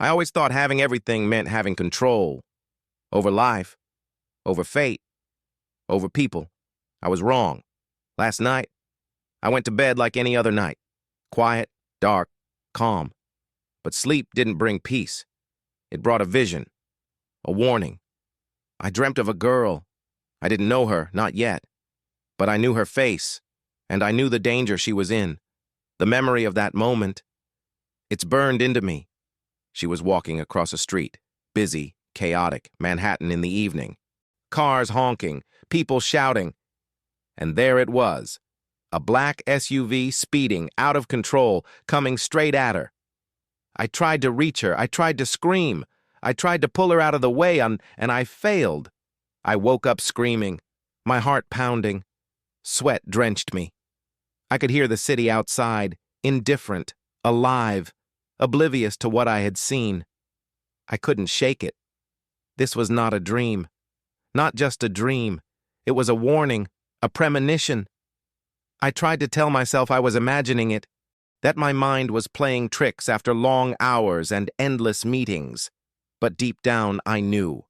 I always thought having everything meant having control over life, over fate, over people. I was wrong. Last night, I went to bed like any other night. Quiet, dark, calm. But sleep didn't bring peace. It brought a vision, a warning. I dreamt of a girl. I didn't know her, not yet. But I knew her face, and I knew the danger she was in. The memory of that moment, it's burned into me. She was walking across a street, busy, chaotic, Manhattan in the evening. Cars honking, people shouting. And there it was, a black SUV speeding, out of control, coming straight at her. I tried to reach her. I tried to scream. I tried to pull her out of the way, and I failed. I woke up screaming, my heart pounding. Sweat drenched me. I could hear the city outside, indifferent, alive, oblivious to what I had seen. I couldn't shake it. This was not a dream. Not just a dream. It was a warning, a premonition. I tried to tell myself I was imagining it, that my mind was playing tricks after long hours and endless meetings. But deep down, I knew.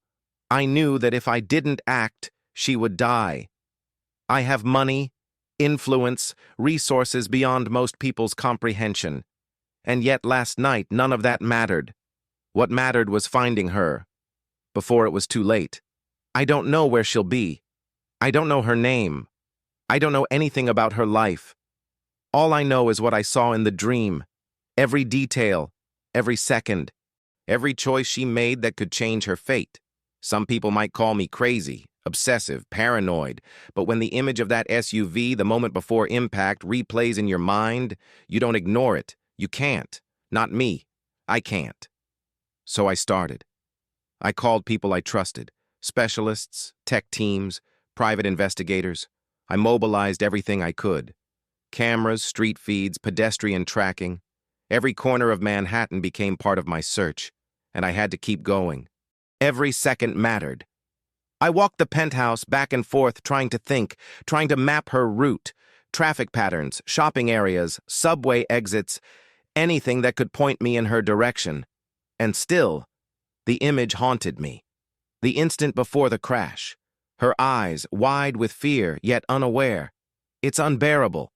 I knew that if I didn't act, she would die. I have money, influence, resources beyond most people's comprehension. And yet last night, none of that mattered. What mattered was finding her, before it was too late. I don't know where she'll be. I don't know her name. I don't know anything about her life. All I know is what I saw in the dream. Every detail, every second, every choice she made that could change her fate. Some people might call me crazy, obsessive, paranoid, but when the image of that SUV the moment before impact replays in your mind, you don't ignore it. You can't. Not me. I can't. So I started. I called people I trusted, specialists, tech teams, private investigators. I mobilized everything I could. Cameras, street feeds, pedestrian tracking. Every corner of Manhattan became part of my search, and I had to keep going. Every second mattered. I walked the penthouse back and forth trying to think, trying to map her route, traffic patterns, shopping areas, subway exits, anything that could point me in her direction. And still, the image haunted me. The instant before the crash. Her eyes, wide with fear, yet unaware. It's unbearable.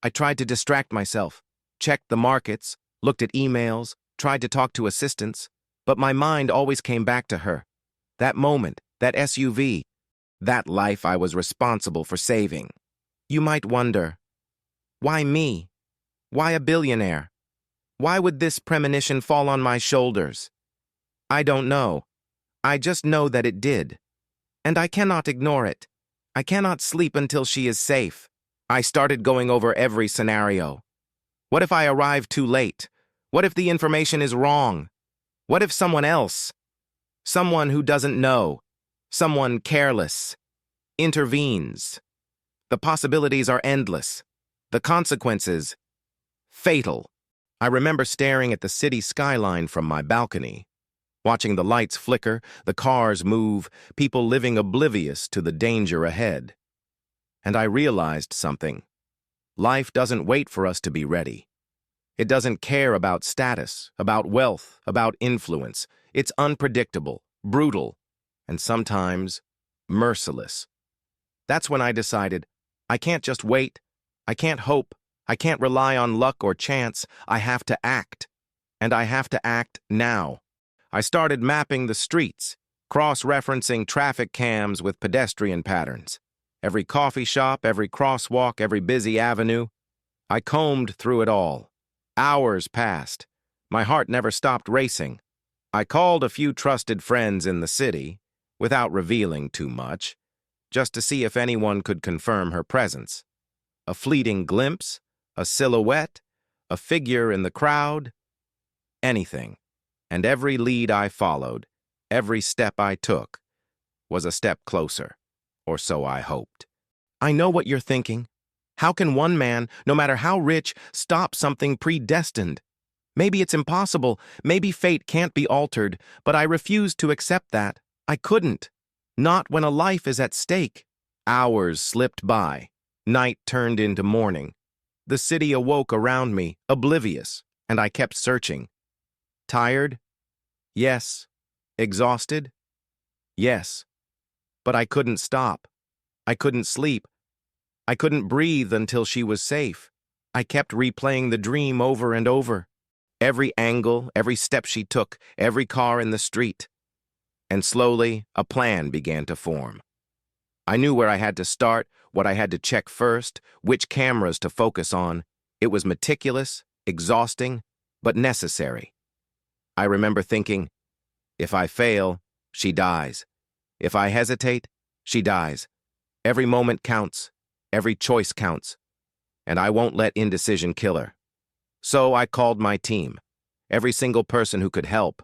I tried to distract myself, checked the markets, looked at emails, tried to talk to assistants, but my mind always came back to her. That moment, that SUV, that life I was responsible for saving. You might wonder, why me? Why a billionaire? Why would this premonition fall on my shoulders? I don't know. I just know that it did. And I cannot ignore it. I cannot sleep until she is safe. I started going over every scenario. What if I arrive too late? What if the information is wrong? What if someone else, someone who doesn't know, someone careless, intervenes? The possibilities are endless. The consequences, fatal. I remember staring at the city skyline from my balcony, watching the lights flicker, the cars move, people living oblivious to the danger ahead. And I realized something. Life doesn't wait for us to be ready. It doesn't care about status, about wealth, about influence. It's unpredictable, brutal, and sometimes merciless. That's when I decided, I can't just wait. I can't hope. I can't rely on luck or chance. I have to act. And I have to act now. I started mapping the streets, cross-referencing traffic cams with pedestrian patterns. Every coffee shop, every crosswalk, every busy avenue. I combed through it all. Hours passed. My heart never stopped racing. I called a few trusted friends in the city, without revealing too much, just to see if anyone could confirm her presence. A fleeting glimpse, a silhouette, a figure in the crowd, anything. And every lead I followed, every step I took, was a step closer, or so I hoped. I know what you're thinking. How can one man, no matter how rich, stop something predestined? Maybe it's impossible, maybe fate can't be altered, but I refused to accept that. I couldn't. Not when a life is at stake. Hours slipped by. Night turned into morning. The city awoke around me, oblivious, and I kept searching. Tired? Yes. Exhausted? Yes. But I couldn't stop. I couldn't sleep. I couldn't breathe until she was safe. I kept replaying the dream over and over. Every angle, every step she took, every car in the street. And slowly, a plan began to form. I knew where I had to start, what I had to check first, which cameras to focus on. It was meticulous, exhausting, but necessary. I remember thinking, if I fail, she dies. If I hesitate, she dies. Every moment counts. Every choice counts. And I won't let indecision kill her. So I called my team, every single person who could help.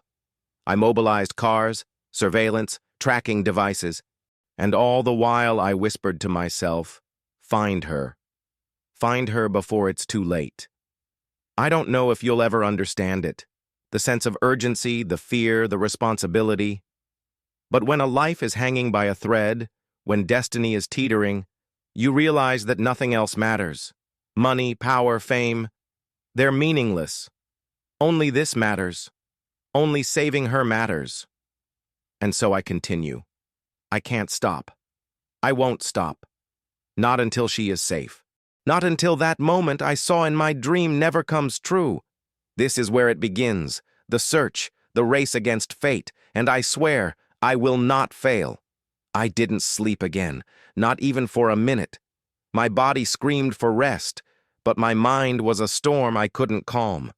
I mobilized cars, surveillance, tracking devices, and all the while I whispered to myself, find her. Find her before it's too late. I don't know if you'll ever understand it. The sense of urgency, the fear, the responsibility. But when a life is hanging by a thread, when destiny is teetering, you realize that nothing else matters. Money, power, fame, they're meaningless. Only this matters. Only saving her matters. And so I continue. I can't stop. I won't stop. Not until she is safe. Not until that moment I saw in my dream never comes true. This is where it begins, the search, the race against fate, and I swear, I will not fail. I didn't sleep again, not even for a minute. My body screamed for rest, but my mind was a storm I couldn't calm.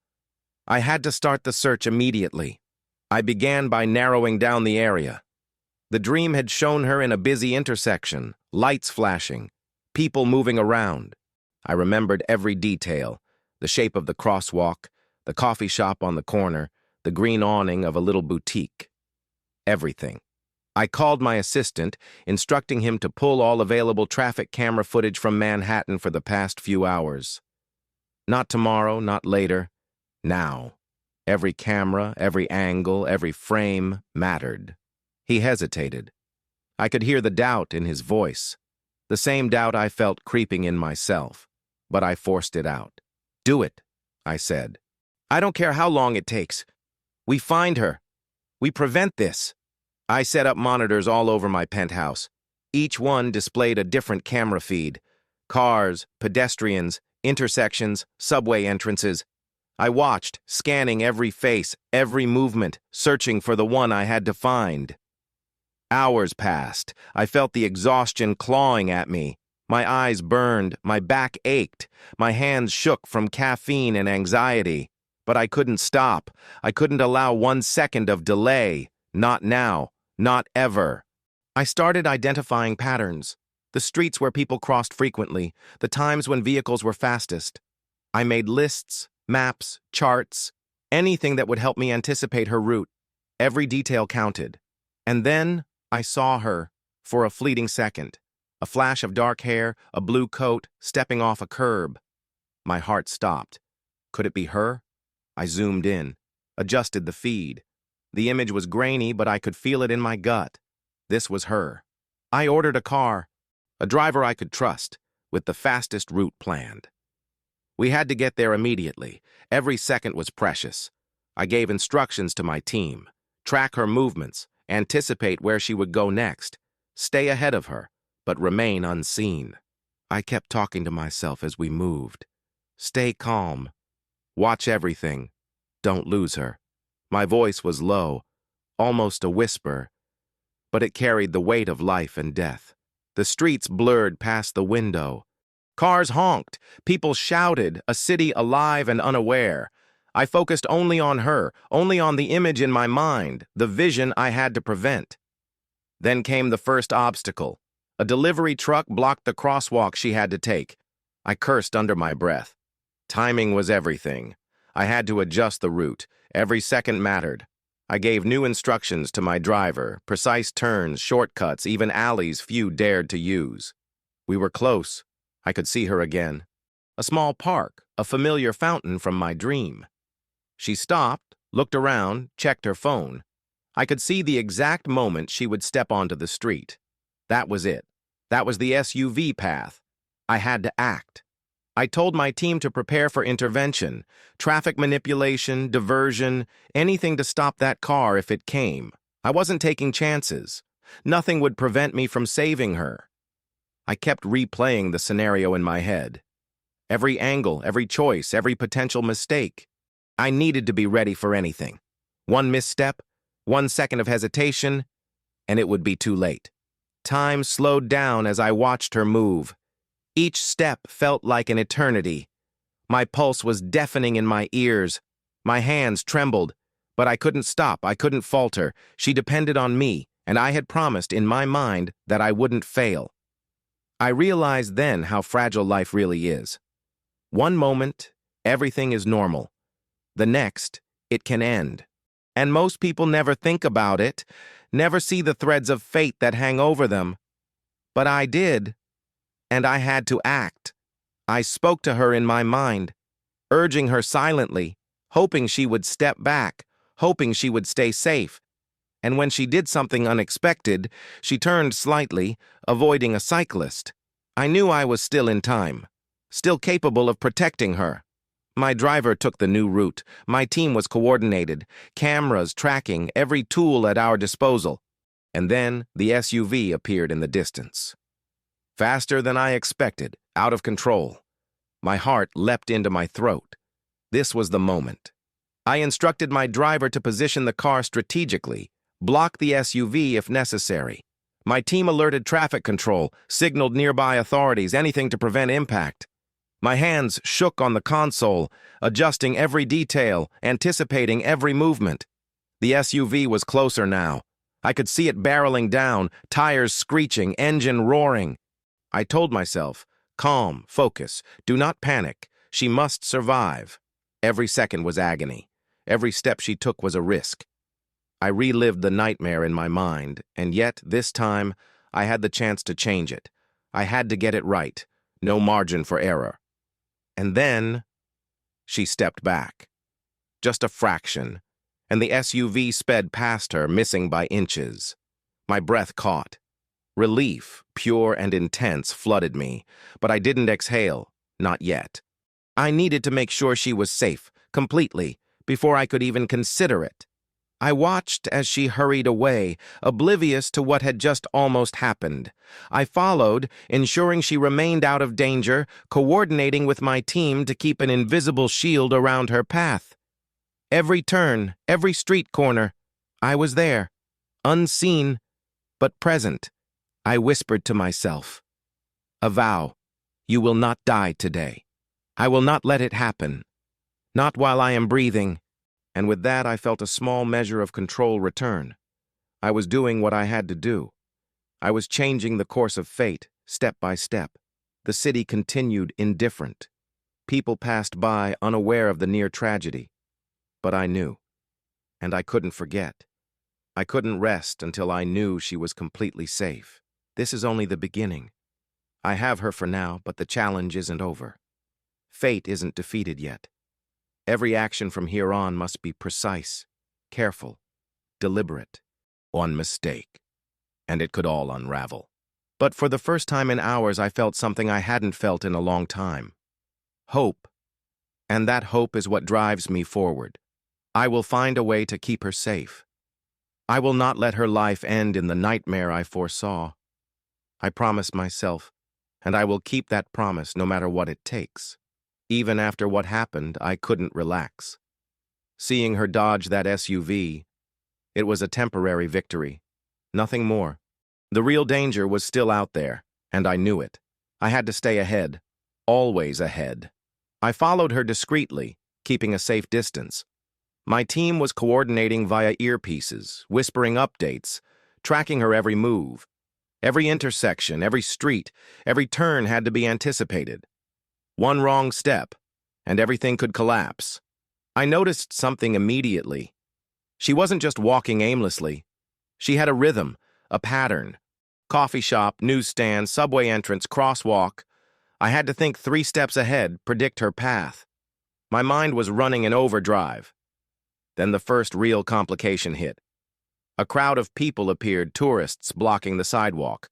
I had to start the search immediately. I began by narrowing down the area. The dream had shown her in a busy intersection, lights flashing, people moving around. I remembered every detail, the shape of the crosswalk, the coffee shop on the corner, the green awning of a little boutique. Everything. I called my assistant, instructing him to pull all available traffic camera footage from Manhattan for the past few hours. Not tomorrow, not later. Now. Every camera, every angle, every frame mattered. He hesitated. I could hear the doubt in his voice, the same doubt I felt creeping in myself, but I forced it out. Do it, I said. I don't care how long it takes. We find her. We prevent this. I set up monitors all over my penthouse. Each one displayed a different camera feed. Cars, pedestrians, intersections, subway entrances. I watched, scanning every face, every movement, searching for the one I had to find. Hours passed. I felt the exhaustion clawing at me. My eyes burned, my back ached, my hands shook from caffeine and anxiety. But I couldn't stop. I couldn't allow 1 second of delay. Not now. Not ever. I started identifying patterns. The streets where people crossed frequently, the times when vehicles were fastest. I made lists, maps, charts, anything that would help me anticipate her route. Every detail counted. And then I saw her for a fleeting second. A flash of dark hair, a blue coat, stepping off a curb. My heart stopped. Could it be her? I zoomed in, adjusted the feed. The image was grainy, but I could feel it in my gut. This was her. I ordered a car, a driver I could trust, with the fastest route planned. We had to get there immediately. Every second was precious. I gave instructions to my team. Track her movements, anticipate where she would go next, stay ahead of her, but remain unseen. I kept talking to myself as we moved. Stay calm. Watch everything. Don't lose her. My voice was low, almost a whisper, but it carried the weight of life and death. The streets blurred past the window. Cars honked, people shouted, a city alive and unaware. I focused only on her, only on the image in my mind, the vision I had to prevent. Then came the first obstacle. A delivery truck blocked the crosswalk she had to take. I cursed under my breath. Timing was everything. I had to adjust the route. Every second mattered. I gave new instructions to my driver, precise turns, shortcuts, even alleys few dared to use. We were close. I could see her again. A small park, a familiar fountain from my dream. She stopped, looked around, checked her phone. I could see the exact moment she would step onto the street. That was it. That was the SUV path. I had to act. I told my team to prepare for intervention, traffic manipulation, diversion, anything to stop that car if it came. I wasn't taking chances. Nothing would prevent me from saving her. I kept replaying the scenario in my head. Every angle, every choice, every potential mistake. I needed to be ready for anything. One misstep, 1 second of hesitation, and it would be too late. Time slowed down as I watched her move. Each step felt like an eternity. My pulse was deafening in my ears. My hands trembled, but I couldn't stop, I couldn't falter. She depended on me, and I had promised in my mind that I wouldn't fail. I realized then how fragile life really is. One moment, everything is normal. The next, it can end. And most people never think about it, never see the threads of fate that hang over them. But I did, and I had to act. I spoke to her in my mind, urging her silently, hoping she would step back, hoping she would stay safe. And when she did something unexpected, she turned slightly, avoiding a cyclist. I knew I was still in time, still capable of protecting her. My driver took the new route. My team was coordinated, cameras tracking, every tool at our disposal. And then the SUV appeared in the distance. Faster than I expected, out of control. My heart leapt into my throat. This was the moment. I instructed my driver to position the car strategically, block the SUV if necessary. My team alerted traffic control, signaled nearby authorities, anything to prevent impact. My hands shook on the console, adjusting every detail, anticipating every movement. The SUV was closer now. I could see it barreling down, tires screeching, engine roaring. I told myself, calm, focus, do not panic. She must survive. Every second was agony. Every step she took was a risk. I relived the nightmare in my mind, and yet, this time, I had the chance to change it. I had to get it right. No margin for error. And then, she stepped back. Just a fraction, and the SUV sped past her, missing by inches. My breath caught. Relief, pure and intense, flooded me, but I didn't exhale, not yet. I needed to make sure she was safe, completely, before I could even consider it. I watched as she hurried away, oblivious to what had just almost happened. I followed, ensuring she remained out of danger, coordinating with my team to keep an invisible shield around her path. Every turn, every street corner, I was there, unseen, but present. I whispered to myself, "A vow, you will not die today. I will not let it happen. Not while I am breathing." And with that, I felt a small measure of control return. I was doing what I had to do. I was changing the course of fate, step by step. The city continued indifferent. People passed by, unaware of the near tragedy. But I knew. And I couldn't forget. I couldn't rest until I knew she was completely safe. This is only the beginning. I have her for now, but the challenge isn't over. Fate isn't defeated yet. Every action from here on must be precise, careful, deliberate. One mistake, and it could all unravel. But for the first time in hours, I felt something I hadn't felt in a long time. Hope. And that hope is what drives me forward. I will find a way to keep her safe. I will not let her life end in the nightmare I foresaw. I promised myself, and I will keep that promise no matter what it takes. Even after what happened, I couldn't relax. Seeing her dodge that SUV, it was a temporary victory. Nothing more. The real danger was still out there, and I knew it. I had to stay ahead, always ahead. I followed her discreetly, keeping a safe distance. My team was coordinating via earpieces, whispering updates, tracking her every move. Every intersection, every street, every turn had to be anticipated. One wrong step, and everything could collapse. I noticed something immediately. She wasn't just walking aimlessly. She had a rhythm, a pattern. Coffee shop, newsstand, subway entrance, crosswalk. I had to think 3 steps ahead, predict her path. My mind was running in overdrive. Then the first real complication hit. A crowd of people appeared, tourists blocking the sidewalk.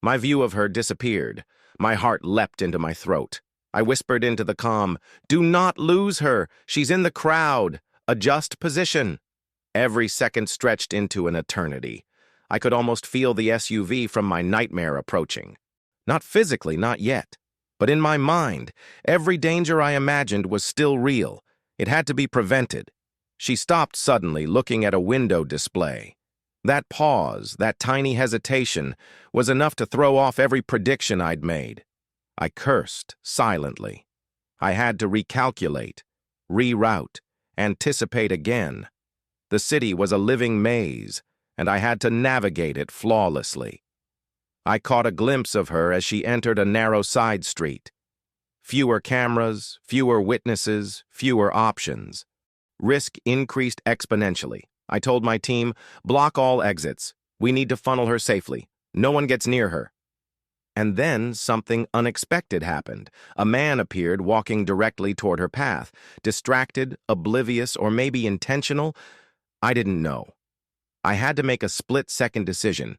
My view of her disappeared. My heart leapt into my throat. I whispered into the comm, "Do not lose her. She's in the crowd. Adjust position." Every second stretched into an eternity. I could almost feel the SUV from my nightmare approaching. Not physically, not yet. But in my mind, every danger I imagined was still real. It had to be prevented. She stopped suddenly, looking at a window display. That pause, that tiny hesitation, was enough to throw off every prediction I'd made. I cursed silently. I had to recalculate, reroute, anticipate again. The city was a living maze, and I had to navigate it flawlessly. I caught a glimpse of her as she entered a narrow side street. Fewer cameras, fewer witnesses, fewer options. Risk increased exponentially. I told my team, "Block all exits. We need to funnel her safely. No one gets near her." And then something unexpected happened. A man appeared walking directly toward her path. Distracted, oblivious, or maybe intentional, I didn't know. I had to make a split-second decision.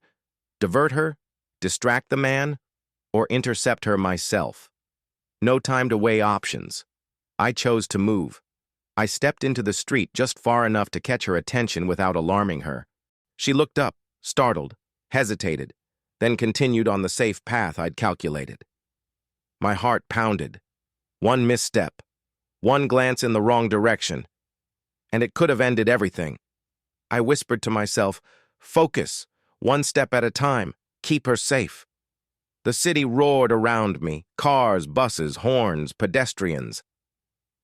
Divert her, distract the man, or intercept her myself. No time to weigh options. I chose to move. I stepped into the street just far enough to catch her attention without alarming her. She looked up, startled, hesitated, then continued on the safe path I'd calculated. My heart pounded. One misstep, one glance in the wrong direction, and it could have ended everything. I whispered to myself, "Focus, one step at a time, keep her safe." The city roared around me, cars, buses, horns, pedestrians.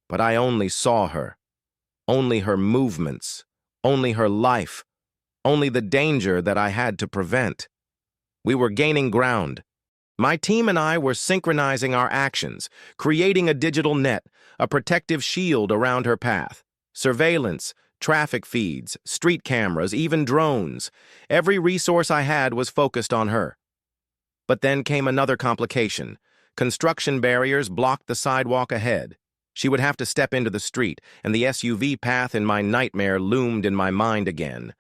But I only saw her, only her movements, only her life, only the danger that I had to prevent. We were gaining ground. My team and I were synchronizing our actions, creating a digital net, a protective shield around her path. Surveillance, traffic feeds, street cameras, even drones. Every resource I had was focused on her. But then came another complication. Construction barriers blocked the sidewalk ahead. She would have to step into the street, and the SUV path in my nightmare loomed in my mind again.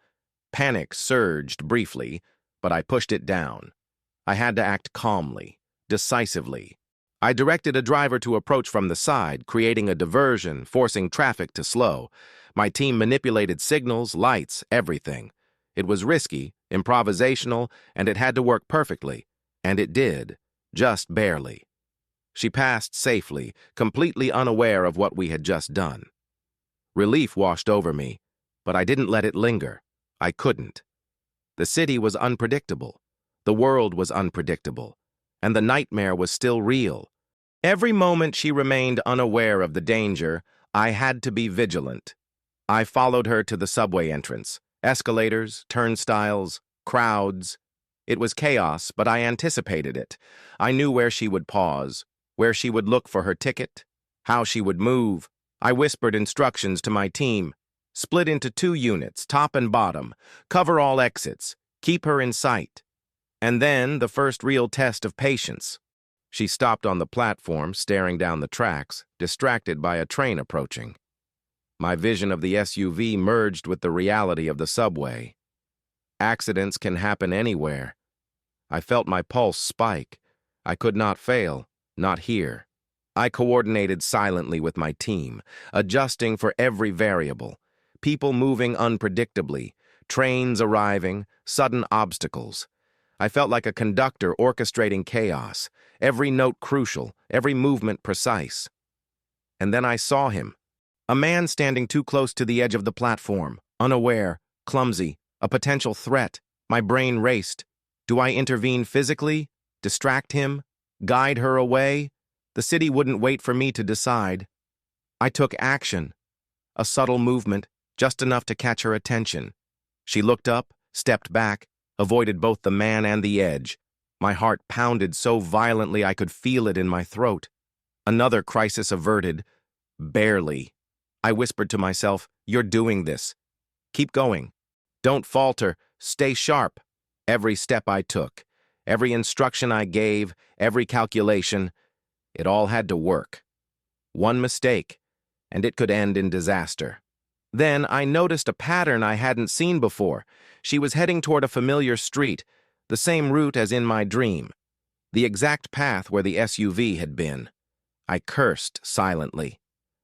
Panic surged briefly, but I pushed it down. I had to act calmly, decisively. I directed a driver to approach from the side, creating a diversion, forcing traffic to slow. My team manipulated signals, lights, everything. It was risky, improvisational, and it had to work perfectly. And it did, just barely. She passed safely, completely unaware of what we had just done. Relief washed over me, but I didn't let it linger. I couldn't. The city was unpredictable. The world was unpredictable. And the nightmare was still real. Every moment she remained unaware of the danger, I had to be vigilant. I followed her to the subway entrance. Escalators, turnstiles, crowds. It was chaos, but I anticipated it. I knew where she would pause, where she would look for her ticket, how she would move. I whispered instructions to my team. Split into 2 units, top and bottom. Cover all exits. Keep her in sight. And then the first real test of patience. She stopped on the platform, staring down the tracks, distracted by a train approaching. My vision of the SUV merged with the reality of the subway. Accidents can happen anywhere. I felt my pulse spike. I could not fail, not here. I coordinated silently with my team, adjusting for every variable. People moving unpredictably, trains arriving, sudden obstacles. I felt like a conductor orchestrating chaos, every note crucial, every movement precise. And then I saw him. A man standing too close to the edge of the platform, unaware, clumsy, a potential threat. My brain raced. Do I intervene physically? Distract him? Guide her away? The city wouldn't wait for me to decide. I took action. A subtle movement, just enough to catch her attention. She looked up, stepped back, avoided both the man and the edge. My heart pounded so violently I could feel it in my throat. Another crisis averted. Barely. I whispered to myself, "You're doing this. Keep going. Don't falter. Stay sharp." Every step I took, every instruction I gave, every calculation, it all had to work. One mistake, and it could end in disaster. Then I noticed a pattern I hadn't seen before. She was heading toward a familiar street, the same route as in my dream, the exact path where the SUV had been. I cursed silently.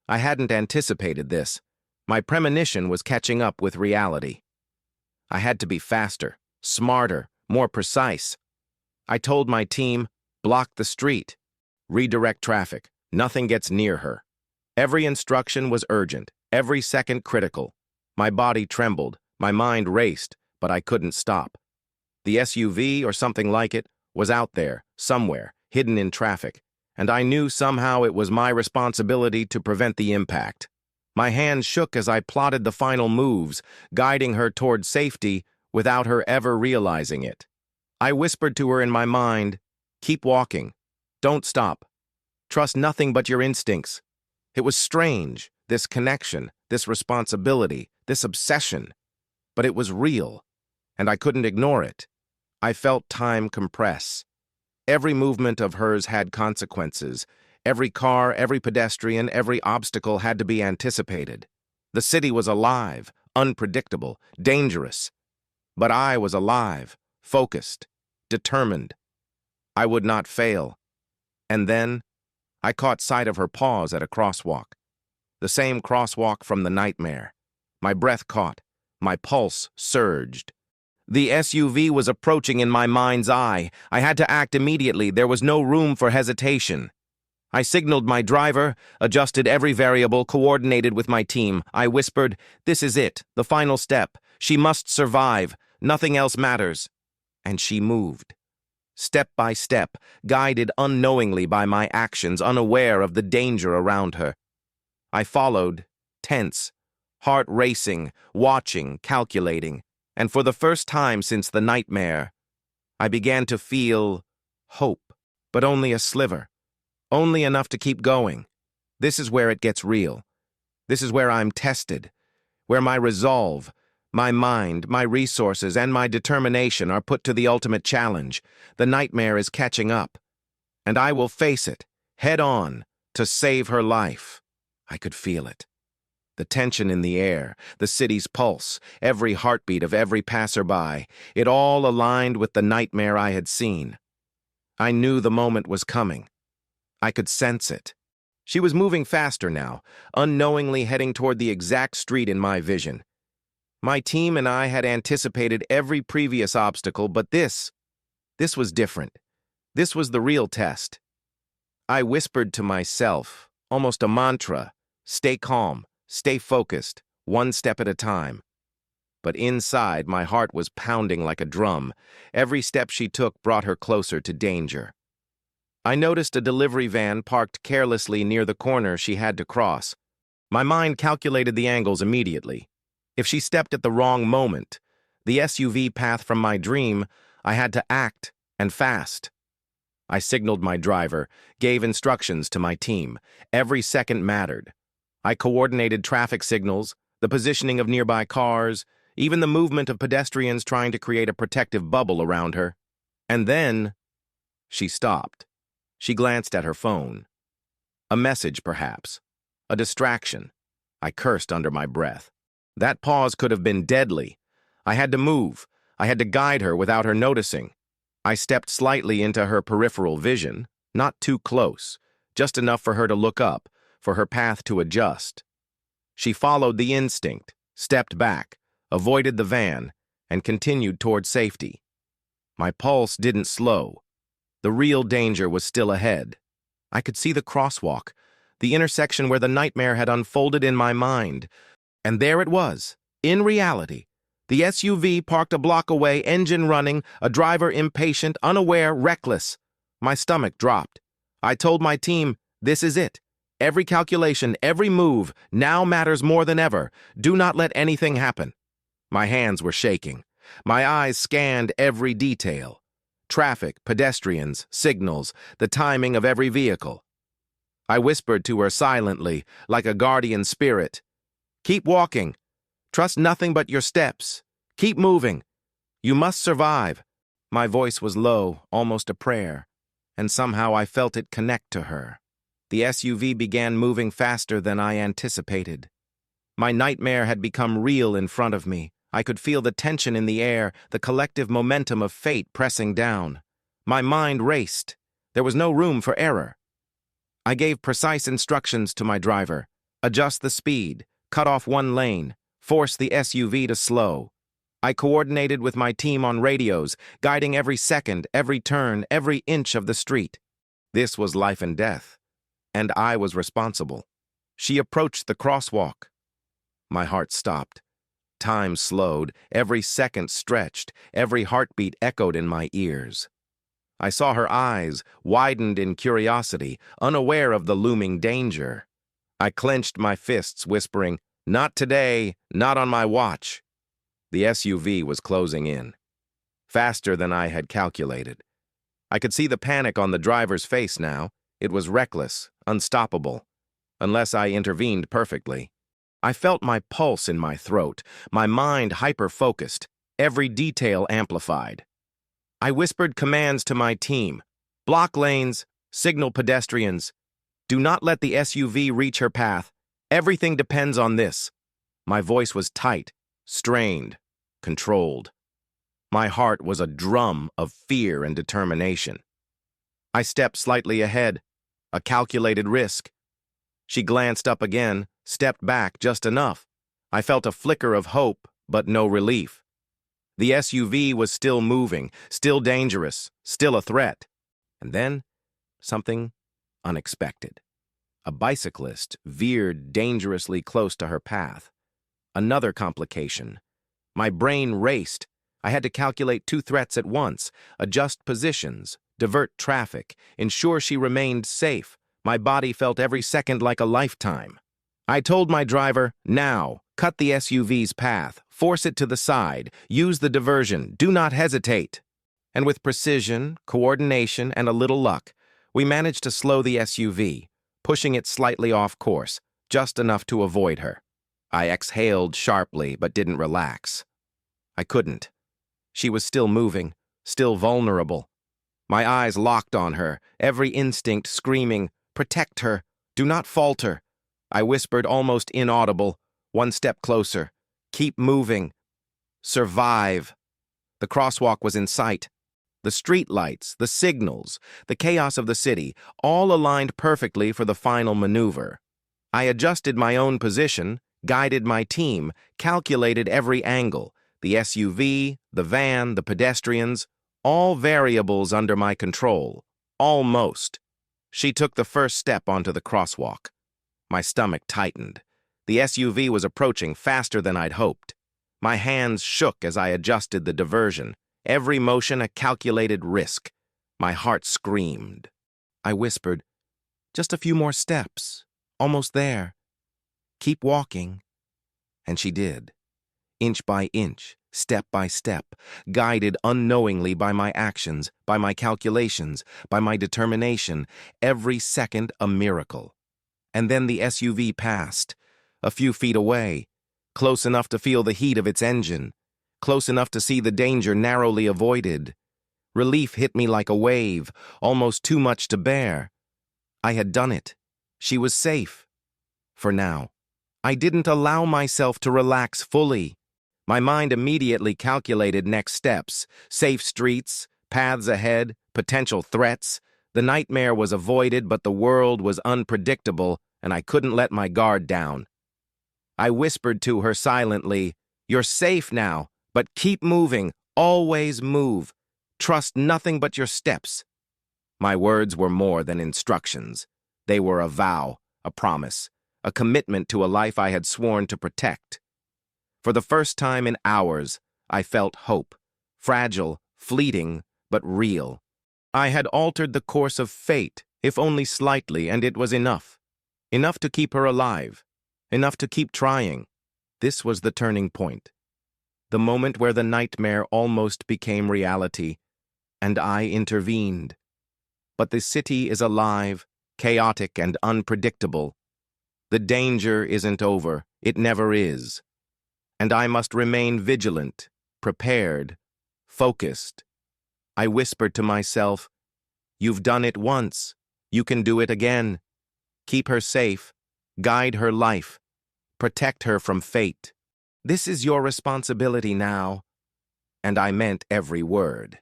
I hadn't anticipated this. My premonition was catching up with reality. I had to be faster, smarter, more precise. I told my team, block the street, redirect traffic, nothing gets near her. Every instruction was urgent, every second critical. My body trembled, my mind raced, but I couldn't stop. The SUV, or something like it, was out there, somewhere, hidden in traffic, and I knew somehow it was my responsibility to prevent the impact. My hands shook as I plotted the final moves, guiding her toward safety without her ever realizing it. I whispered to her in my mind, keep walking. Don't stop. Trust nothing but your instincts. It was strange, this connection, this responsibility, this obsession. But it was real, and I couldn't ignore it. I felt time compress. Every movement of hers had consequences. Every car, every pedestrian, every obstacle had to be anticipated. The city was alive, unpredictable, dangerous. But I was alive, focused, determined. I would not fail. And then, I caught sight of her pause at a crosswalk. The same crosswalk from the nightmare. My breath caught. My pulse surged. The SUV was approaching in my mind's eye. I had to act immediately. There was no room for hesitation. I signaled my driver, adjusted every variable, coordinated with my team. I whispered, this is it, the final step. She must survive. Nothing else matters. And she moved. Step by step, guided unknowingly by my actions, unaware of the danger around her. I followed, tense, heart racing, watching, calculating, and for the first time since the nightmare, I began to feel hope, but only a sliver, only enough to keep going. This is where it gets real. This is where I'm tested, where my resolve, my mind, my resources, and my determination are put to the ultimate challenge. The nightmare is catching up, and I will face it, head on, to save her life. I could feel it. The tension in the air, the city's pulse, every heartbeat of every passerby, it all aligned with the nightmare I had seen. I knew the moment was coming. I could sense it. She was moving faster now, unknowingly heading toward the exact street in my vision. My team and I had anticipated every previous obstacle, but this was different. This was the real test. I whispered to myself, almost a mantra, stay calm, stay focused, one step at a time. But inside, my heart was pounding like a drum. Every step she took brought her closer to danger. I noticed a delivery van parked carelessly near the corner she had to cross. My mind calculated the angles immediately. If she stepped at the wrong moment, the SUV path from my dream, I had to act, and fast. I signaled my driver, gave instructions to my team. Every second mattered. I coordinated traffic signals, the positioning of nearby cars, even the movement of pedestrians trying to create a protective bubble around her. And then, she stopped. She glanced at her phone. A message, perhaps. A distraction. I cursed under my breath. That pause could have been deadly. I had to move. I had to guide her without her noticing. I stepped slightly into her peripheral vision, not too close, just enough for her to look up, for her path to adjust. She followed the instinct, stepped back, avoided the van, and continued toward safety. My pulse didn't slow. The real danger was still ahead. I could see the crosswalk, the intersection where the nightmare had unfolded in my mind. And there it was, in reality. The SUV parked a block away, engine running, a driver impatient, unaware, reckless. My stomach dropped. I told my team, this is it. Every calculation, every move, now matters more than ever. Do not let anything happen. My hands were shaking. My eyes scanned every detail. Traffic, pedestrians, signals, the timing of every vehicle. I whispered to her silently, like a guardian spirit. Keep walking. Trust nothing but your steps. Keep moving. You must survive. My voice was low, almost a prayer, and somehow I felt it connect to her. The SUV began moving faster than I anticipated. My nightmare had become real in front of me. I could feel the tension in the air, the collective momentum of fate pressing down. My mind raced. There was no room for error. I gave precise instructions to my driver. Adjust the speed, cut off one lane, force the SUV to slow. I coordinated with my team on radios, guiding every second, every turn, every inch of the street. This was life and death, and I was responsible. She approached the crosswalk. My heart stopped. Time slowed, every second stretched, every heartbeat echoed in my ears. I saw her eyes, widened in curiosity, unaware of the looming danger. I clenched my fists, whispering, "Not today, not on my watch." The SUV was closing in, faster than I had calculated. I could see the panic on the driver's face now. It was reckless, unstoppable, unless I intervened perfectly. I felt my pulse in my throat, my mind hyper-focused, every detail amplified. I whispered commands to my team. Block lanes, signal pedestrians. Do not let the SUV reach her path. Everything depends on this. My voice was tight, strained, controlled. My heart was a drum of fear and determination. I stepped slightly ahead, a calculated risk. She glanced up again, stepped back just enough. I felt a flicker of hope, but no relief. The SUV was still moving, still dangerous, still a threat. And then, something unexpected. A bicyclist veered dangerously close to her path. Another complication. My brain raced. I had to calculate two threats at once, adjust positions, divert traffic, ensure she remained safe. My body felt every second like a lifetime. I told my driver, "Now, cut the SUV's path, force it to the side, use the diversion, do not hesitate." And with precision, coordination, and a little luck, we managed to slow the SUV, pushing it slightly off course, just enough to avoid her. I exhaled sharply, but didn't relax. I couldn't. She was still moving, still vulnerable. My eyes locked on her, every instinct screaming, "Protect her, do not falter." I whispered, almost inaudible, "One step closer. Keep moving. Survive." The crosswalk was in sight. The street lights, the signals, the chaos of the city, all aligned perfectly for the final maneuver. I adjusted my own position, guided my team, calculated every angle, the SUV, the van, the pedestrians, all variables under my control. Almost. She took the first step onto the crosswalk. My stomach tightened. The SUV was approaching faster than I'd hoped. My hands shook as I adjusted the diversion, every motion a calculated risk. My heart screamed. I whispered, "Just a few more steps. Almost there. Keep walking." And she did. Inch by inch, step by step, guided unknowingly by my actions, by my calculations, by my determination, every second a miracle. And then the SUV passed, a few feet away, close enough to feel the heat of its engine, close enough to see the danger narrowly avoided. Relief hit me like a wave, almost too much to bear. I had done it. She was safe. For now. I didn't allow myself to relax fully. My mind immediately calculated next steps, safe streets, paths ahead, potential threats. The nightmare was avoided, but the world was unpredictable, and I couldn't let my guard down. I whispered to her silently, "You're safe now, but keep moving, always move. Trust nothing but your steps." My words were more than instructions. They were a vow, a promise, a commitment to a life I had sworn to protect. For the first time in hours, I felt hope, fragile, fleeting, but real. I had altered the course of fate, if only slightly, and it was enough. Enough to keep her alive. Enough to keep trying. This was the turning point. The moment where the nightmare almost became reality, and I intervened. But the city is alive, chaotic, and unpredictable. The danger isn't over. It never is. And I must remain vigilant, prepared, focused. I whispered to myself, "You've done it once. You can do it again. Keep her safe. Guide her life. Protect her from fate. This is your responsibility now." And I meant every word.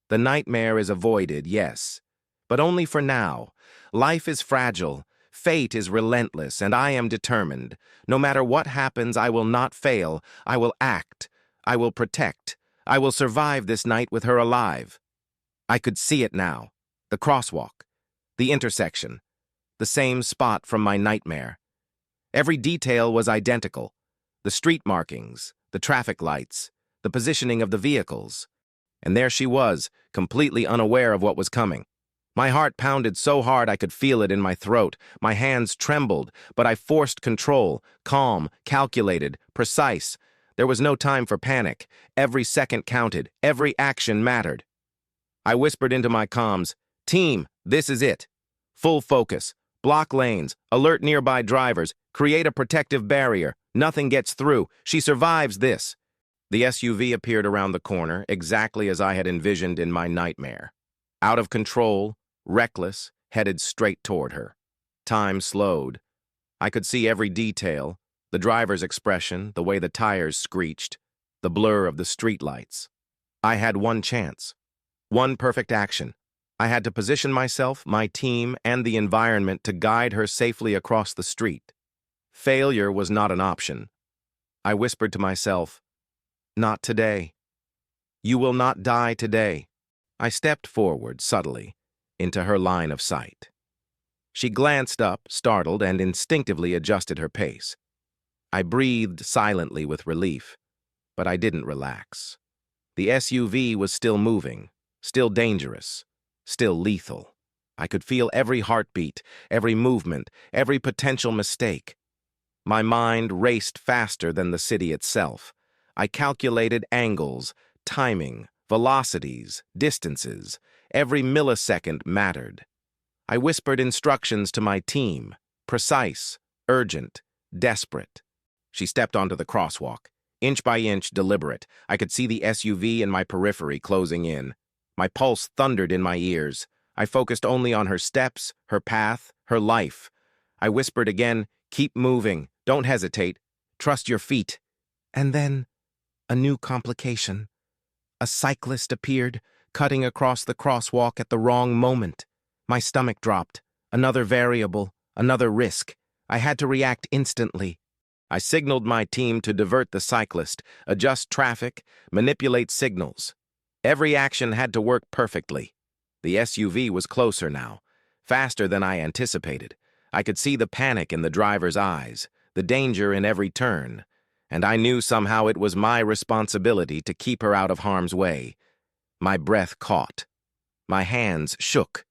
The nightmare is avoided, yes, but only for now. Life is fragile, fate is relentless, and I am determined. No matter what happens, I will not fail. I will act. I will protect. I will survive this night with her alive. I could see it now. The crosswalk. The intersection. The same spot from my nightmare. Every detail was identical. The street markings, the traffic lights, the positioning of the vehicles. And there she was, completely unaware of what was coming. My heart pounded so hard I could feel it in my throat. My hands trembled, but I forced control, calm, calculated, precise. There was no time for panic. Every second counted. Every action mattered. I whispered into my comms, "Team, this is it. Full focus. Block lanes. Alert nearby drivers. Create a protective barrier. Nothing gets through. She survives this." The SUV appeared around the corner, exactly as I had envisioned in my nightmare. Out of control, reckless, headed straight toward her. Time slowed. I could see every detail, the driver's expression, the way the tires screeched, the blur of the streetlights. I had one chance, one perfect action. I had to position myself, my team, and the environment to guide her safely across the street. Failure was not an option. I whispered to myself, "Not today. You will not die today." I stepped forward, subtly, into her line of sight. She glanced up, startled, and instinctively adjusted her pace. I breathed silently with relief, but I didn't relax. The SUV was still moving, still dangerous, still lethal. I could feel every heartbeat, every movement, every potential mistake. My mind raced faster than the city itself. I calculated angles, timing, velocities, distances. Every millisecond mattered. I whispered instructions to my team, precise, urgent, desperate. She stepped onto the crosswalk, inch by inch, deliberate. I could see the SUV in my periphery closing in. My pulse thundered in my ears. I focused only on her steps, her path, her life. I whispered again, "Keep moving, don't hesitate, trust your feet." And then, a new complication. A cyclist appeared, cutting across the crosswalk at the wrong moment. My stomach dropped. Another variable, another risk. I had to react instantly. I signaled my team to divert the cyclist, adjust traffic, manipulate signals. Every action had to work perfectly. The SUV was closer now, faster than I anticipated. I could see the panic in the driver's eyes, the danger in every turn, and I knew somehow it was my responsibility to keep her out of harm's way. My breath caught. My hands shook.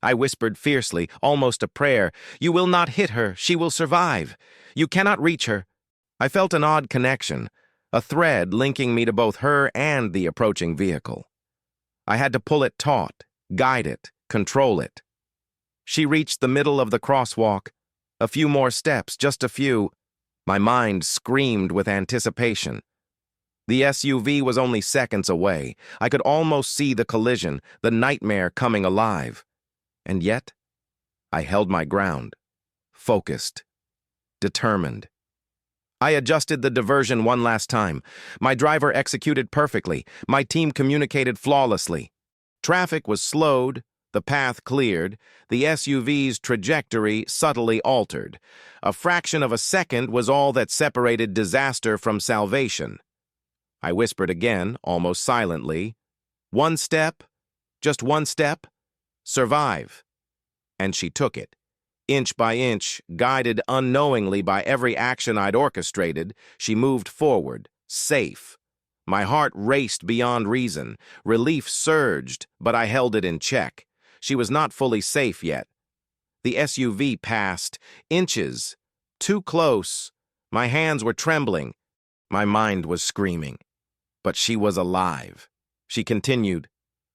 I whispered fiercely, almost a prayer, "You will not hit her. She will survive. You cannot reach her." I felt an odd connection, a thread linking me to both her and the approaching vehicle. I had to pull it taut, guide it, control it. She reached the middle of the crosswalk. A few more steps, just a few. My mind screamed with anticipation. The SUV was only seconds away. I could almost see the collision, the nightmare coming alive. And yet, I held my ground, focused, determined. I adjusted the diversion one last time. My driver executed perfectly. My team communicated flawlessly. Traffic was slowed, the path cleared, the SUV's trajectory subtly altered. A fraction of a second was all that separated disaster from salvation. I whispered again, almost silently, "One step, just one step, survive." And she took it. Inch by inch, guided unknowingly by every action I'd orchestrated, she moved forward, safe. My heart raced beyond reason. Relief surged, but I held it in check. She was not fully safe yet. The SUV passed, inches, too close. My hands were trembling. My mind was screaming. But she was alive. She continued,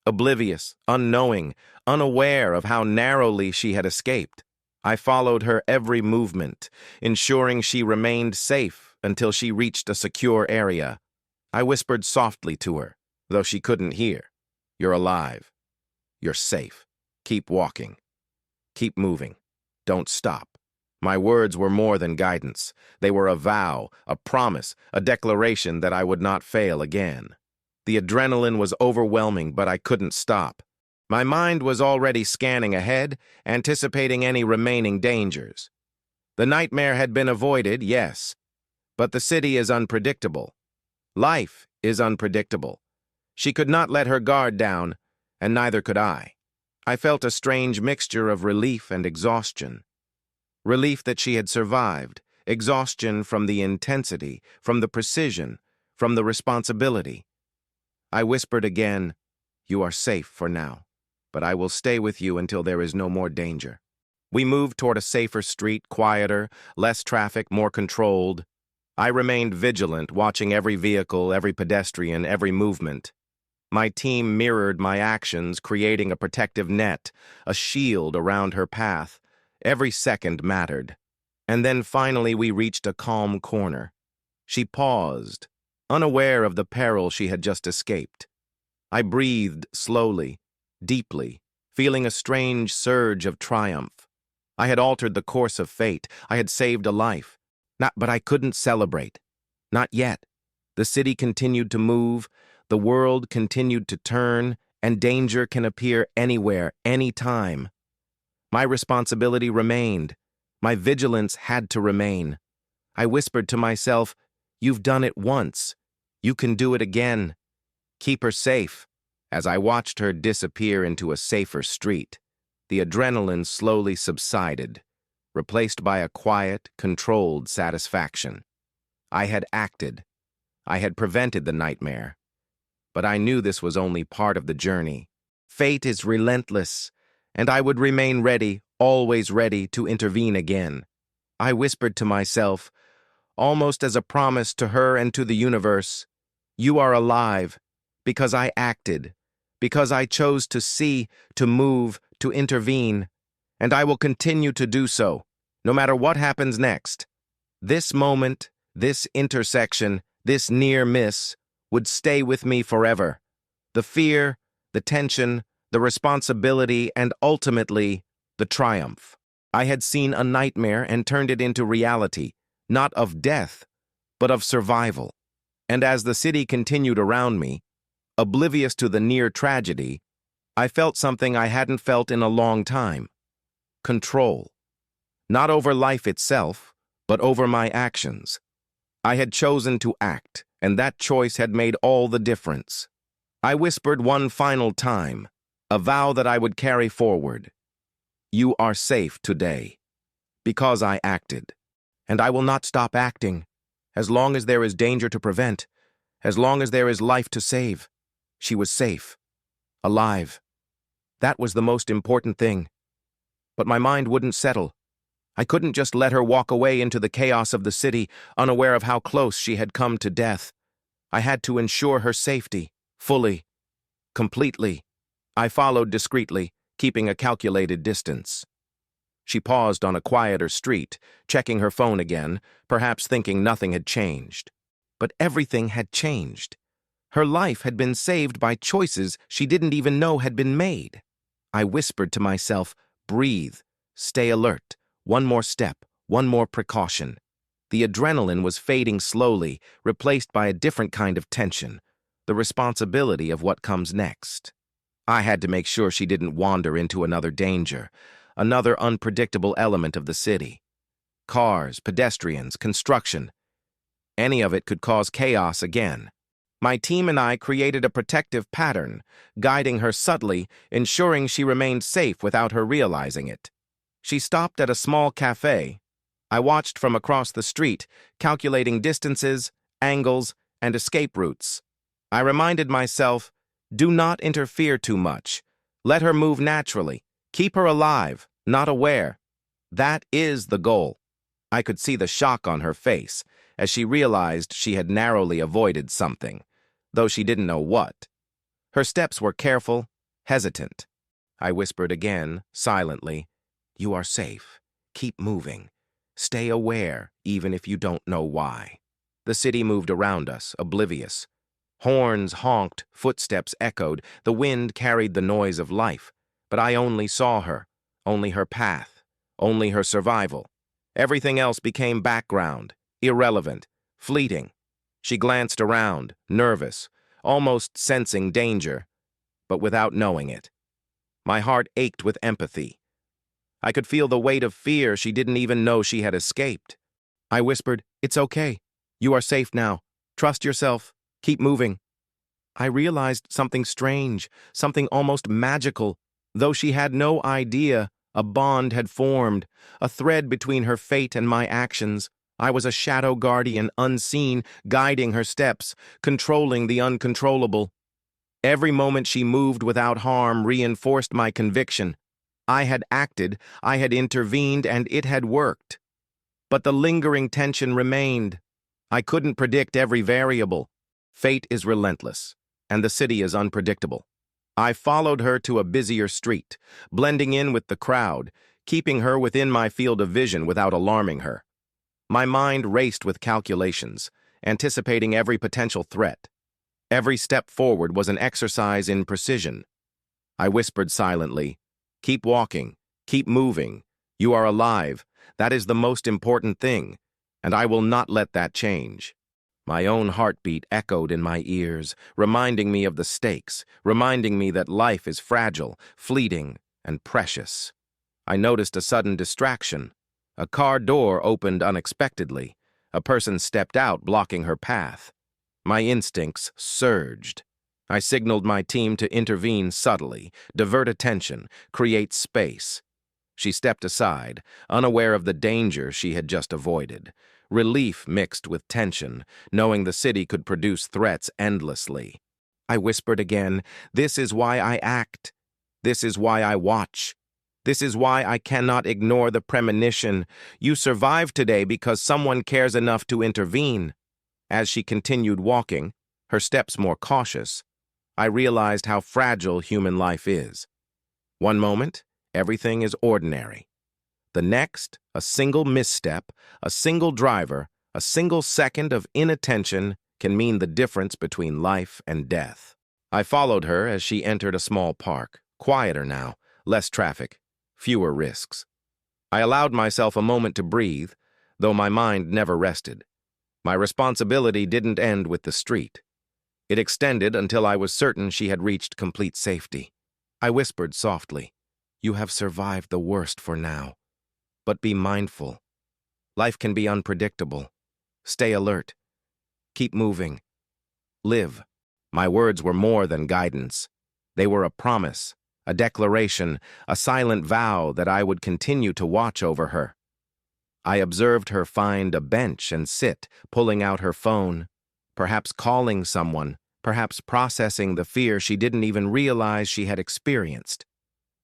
oblivious, unknowing, unaware of how narrowly she had escaped. I followed her every movement, ensuring she remained safe until she reached a secure area. I whispered softly to her, though she couldn't hear. "You're alive. You're safe. Keep walking. Keep moving. Don't stop." My words were more than guidance. They were a vow, a promise, a declaration that I would not fail again. The adrenaline was overwhelming, but I couldn't stop. My mind was already scanning ahead, anticipating any remaining dangers. The nightmare had been avoided, yes, but the city is unpredictable. Life is unpredictable. She could not let her guard down, and neither could I. I felt a strange mixture of relief and exhaustion. Relief that she had survived, exhaustion from the intensity, from the precision, from the responsibility. I whispered again, "You are safe for now, but I will stay with you until there is no more danger." We moved toward a safer street, quieter, less traffic, more controlled. I remained vigilant, watching every vehicle, every pedestrian, every movement. My team mirrored my actions, creating a protective net, a shield around her path. Every second mattered. And then finally we reached a calm corner. She paused, unaware of the peril she had just escaped. I breathed slowly, deeply, feeling a strange surge of triumph. I had altered the course of fate. I had saved a life. But I couldn't celebrate. Not yet. The city continued to move, the world continued to turn, and danger can appear anywhere, anytime. My responsibility remained. My vigilance had to remain. I whispered to myself, "You've done it once. You can do it again. Keep her safe." As I watched her disappear into a safer street, the adrenaline slowly subsided, replaced by a quiet, controlled satisfaction. I had acted. I had prevented the nightmare. But I knew this was only part of the journey. Fate is relentless, and I would remain ready, always ready to intervene again. I whispered to myself, almost as a promise to her and to the universe, "You are alive, because I acted, because I chose to see, to move, to intervene, and I will continue to do so, no matter what happens next." This moment, this intersection, this near miss, would stay with me forever. The fear, the tension, the responsibility, and ultimately, the triumph. I had seen a nightmare and turned it into reality, not of death, but of survival. And as the city continued around me, oblivious to the near tragedy, I felt something I hadn't felt in a long time. Control. Not over life itself, but over my actions. I had chosen to act, and that choice had made all the difference. I whispered one final time, a vow that I would carry forward. "You are safe today, because I acted. And I will not stop acting, as long as there is danger to prevent, as long as there is life to save." She was safe, alive. That was the most important thing. But my mind wouldn't settle. I couldn't just let her walk away into the chaos of the city, unaware of how close she had come to death. I had to ensure her safety, fully, completely. I followed discreetly, keeping a calculated distance. She paused on a quieter street, checking her phone again, perhaps thinking nothing had changed. But everything had changed. Her life had been saved by choices she didn't even know had been made. I whispered to myself, "Breathe, stay alert. One more step, one more precaution." The adrenaline was fading slowly, replaced by a different kind of tension, the responsibility of what comes next. I had to make sure she didn't wander into another danger, another unpredictable element of the city. Cars, pedestrians, construction. Any of it could cause chaos again. My team and I created a protective pattern, guiding her subtly, ensuring she remained safe without her realizing it. She stopped at a small cafe. I watched from across the street, calculating distances, angles, and escape routes. I reminded myself, do not interfere too much. Let her move naturally. Keep her alive, not aware. That is the goal. I could see the shock on her face as she realized she had narrowly avoided something, though she didn't know what. Her steps were careful, hesitant. I whispered again, silently, "You are safe. Keep moving. Stay aware, even if you don't know why." The city moved around us, oblivious. Horns honked, footsteps echoed, the wind carried the noise of life. But I only saw her, only her path, only her survival. Everything else became background, irrelevant, fleeting. She glanced around, nervous, almost sensing danger, but without knowing it. My heart ached with empathy. I could feel the weight of fear she didn't even know she had escaped. I whispered, "It's okay. You are safe now. Trust yourself. Keep moving." I realized something strange, something almost magical. Though she had no idea, a bond had formed, a thread between her fate and my actions. I was a shadow guardian, unseen, guiding her steps, controlling the uncontrollable. Every moment she moved without harm reinforced my conviction. I had acted, I had intervened, and it had worked. But the lingering tension remained. I couldn't predict every variable. Fate is relentless, and the city is unpredictable. I followed her to a busier street, blending in with the crowd, keeping her within my field of vision without alarming her. My mind raced with calculations, anticipating every potential threat. Every step forward was an exercise in precision. I whispered silently, "Keep walking, keep moving. You are alive. That is the most important thing, and I will not let that change." My own heartbeat echoed in my ears, reminding me of the stakes, reminding me that life is fragile, fleeting, and precious. I noticed a sudden distraction. A car door opened unexpectedly. A person stepped out, blocking her path. My instincts surged. I signaled my team to intervene subtly, divert attention, create space. She stepped aside, unaware of the danger she had just avoided. Relief mixed with tension, knowing the city could produce threats endlessly. I whispered again, "This is why I act. This is why I watch. This is why I cannot ignore the premonition. You survived today because someone cares enough to intervene." As she continued walking, her steps more cautious, I realized how fragile human life is. One moment, everything is ordinary. The next, a single misstep, a single driver, a single second of inattention can mean the difference between life and death. I followed her as she entered a small park, quieter now, less traffic, fewer risks. I allowed myself a moment to breathe, though my mind never rested. My responsibility didn't end with the street. It extended until I was certain she had reached complete safety. I whispered softly, "You have survived the worst for now. But be mindful. Life can be unpredictable. Stay alert. Keep moving. Live." My words were more than guidance. They were a promise, a declaration, a silent vow that I would continue to watch over her. I observed her find a bench and sit, pulling out her phone, perhaps calling someone, perhaps processing the fear she didn't even realize she had experienced.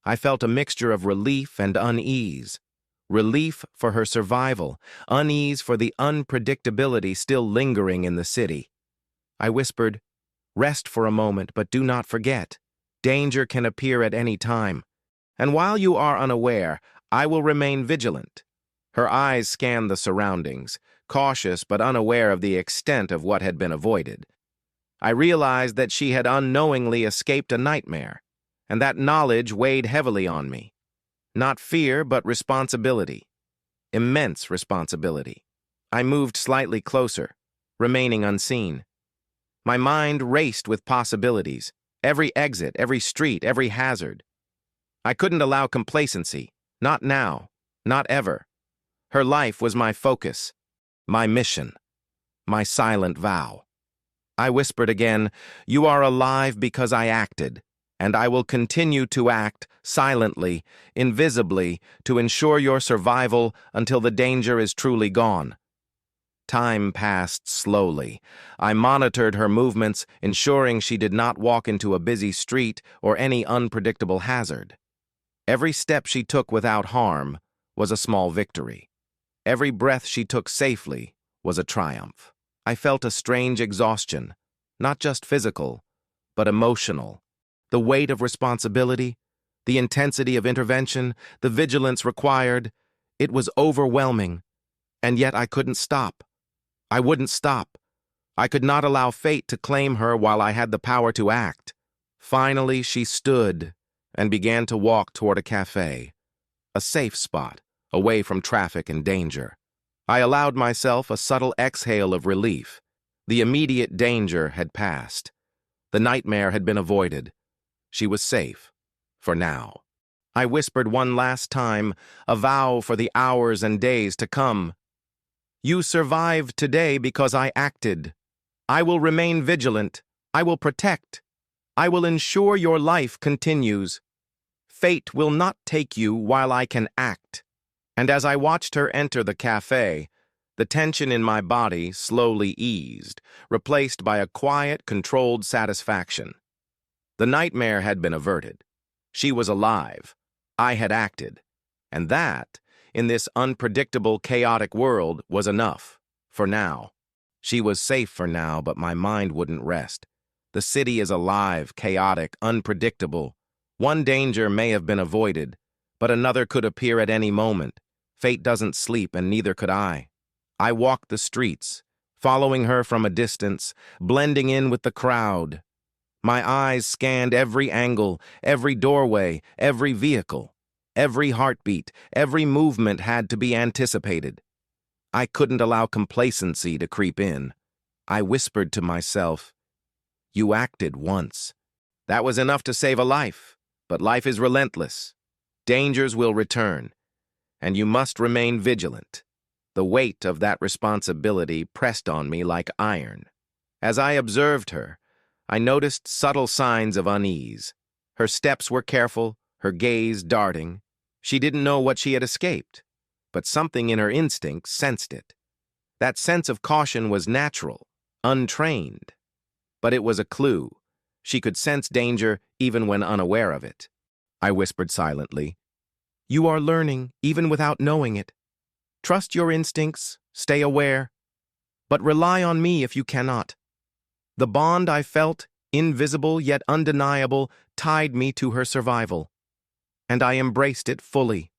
I felt a mixture of relief and unease. Relief for her survival, unease for the unpredictability still lingering in the city. I whispered, "Rest for a moment, but do not forget. Danger can appear at any time. And while you are unaware, I will remain vigilant." Her eyes scanned the surroundings, cautious but unaware of the extent of what had been avoided. I realized that she had unknowingly escaped a nightmare, and that knowledge weighed heavily on me. Not fear, but responsibility. Immense responsibility. I moved slightly closer, remaining unseen. My mind raced with possibilities, every exit, every street, every hazard. I couldn't allow complacency, not now, not ever. Her life was my focus, my mission, my silent vow. I whispered again, "You are alive because I acted, and I will continue to act silently, invisibly, to ensure your survival until the danger is truly gone." Time passed slowly. I monitored her movements, ensuring she did not walk into a busy street or any unpredictable hazard. Every step she took without harm was a small victory. Every breath she took safely was a triumph. I felt a strange exhaustion, not just physical, but emotional. The weight of responsibility, the intensity of intervention, the vigilance required, it was overwhelming. And yet I couldn't stop. I wouldn't stop. I could not allow fate to claim her while I had the power to act. Finally, she stood and began to walk toward a cafe, a safe spot, away from traffic and danger. I allowed myself a subtle exhale of relief. The immediate danger had passed. The nightmare had been avoided. She was safe. for now. I whispered one last time, a vow for the hours and days to come. You survived today because I acted. I will remain vigilant. I will protect. I will ensure your life continues. Fate will not take you while I can act. And as I watched her enter the cafe, the tension in my body slowly eased, replaced by a quiet, controlled satisfaction. The nightmare had been averted. She was alive. I had acted. And that, in this unpredictable, chaotic world, was enough. For now. She was safe for now, but my mind wouldn't rest. The city is alive, chaotic, unpredictable. One danger may have been avoided, but another could appear at any moment. Fate doesn't sleep, and neither could I. I walked the streets, following her from a distance, blending in with the crowd. My eyes scanned every angle, every doorway, every vehicle. Every heartbeat, every movement had to be anticipated. I couldn't allow complacency to creep in. I whispered to myself, "You acted once." That was enough to save a life, but life is relentless. Dangers will return, and you must remain vigilant. The weight of that responsibility pressed on me like iron. As I observed her, I noticed subtle signs of unease. Her steps were careful, her gaze darting. She didn't know what she had escaped, but something in her instincts sensed it. That sense of caution was natural, untrained. But it was a clue. She could sense danger even when unaware of it. I whispered silently, "You are learning even without knowing it. Trust your instincts, stay aware, but rely on me if you cannot." The bond I felt, invisible yet undeniable, tied me to her survival. And I embraced it fully.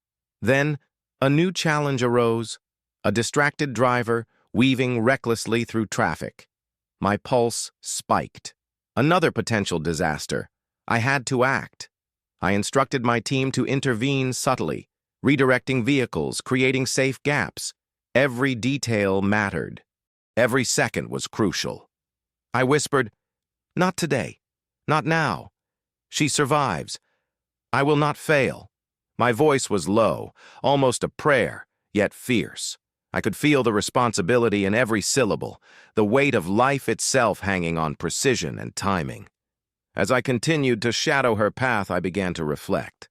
Then, a new challenge arose, a distracted driver weaving recklessly through traffic. My pulse spiked. Another potential disaster. I had to act. I instructed my team to intervene subtly, redirecting vehicles, creating safe gaps. Every detail mattered. Every second was crucial. I whispered, "Not today. Not now. She survives. I will not fail." My voice was low, almost a prayer, yet fierce. I could feel the responsibility in every syllable, the weight of life itself hanging on precision and timing. As I continued to shadow her path, I began to reflect.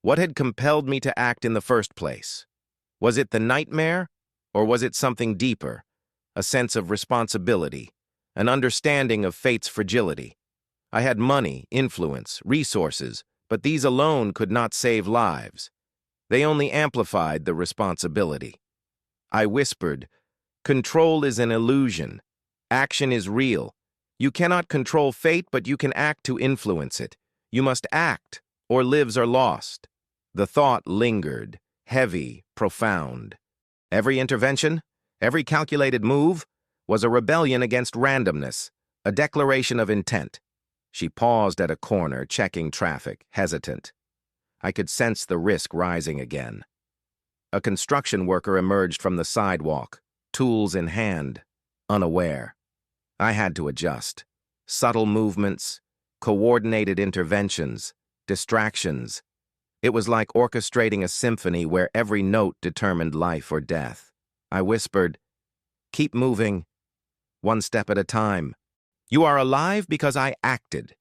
What had compelled me to act in the first place? Was it the nightmare, or was it something deeper? A sense of responsibility, an understanding of fate's fragility. I had money, influence, resources, but these alone could not save lives. They only amplified the responsibility. I whispered, "Control is an illusion. Action is real. You cannot control fate, but you can act to influence it. You must act, or lives are lost." The thought lingered, heavy, profound. Every intervention, every calculated move, was a rebellion against randomness, a declaration of intent. She paused at a corner, checking traffic, hesitant. I could sense the risk rising again. A construction worker emerged from the sidewalk, tools in hand, unaware. I had to adjust. Subtle movements, coordinated interventions, distractions. It was like orchestrating a symphony where every note determined life or death. I whispered, "Keep moving, one step at a time. You are alive because I acted.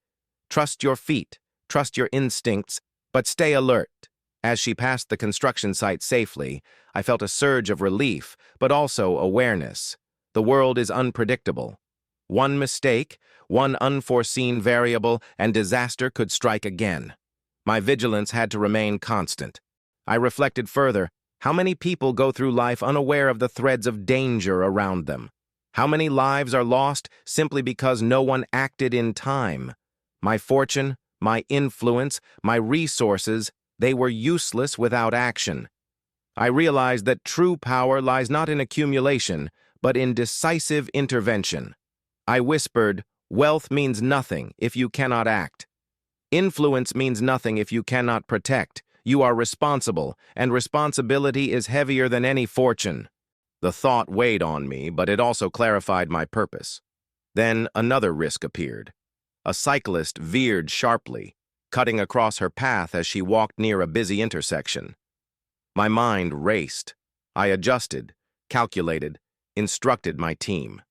Trust your feet, trust your instincts, but stay alert." As she passed the construction site safely, I felt a surge of relief, but also awareness. The world is unpredictable. One mistake, one unforeseen variable, and disaster could strike again. My vigilance had to remain constant. I reflected further. How many people go through life unaware of the threads of danger around them? How many lives are lost simply because no one acted in time? My fortune, my influence, my resources, they were useless without action. I realized that true power lies not in accumulation, but in decisive intervention. I whispered, "Wealth means nothing if you cannot act. Influence means nothing if you cannot protect. You are responsible, and responsibility is heavier than any fortune." The thought weighed on me, but it also clarified my purpose. Then another risk appeared. A cyclist veered sharply. cutting across her path as she walked near a busy intersection. My mind raced. I adjusted, calculated, instructed my team.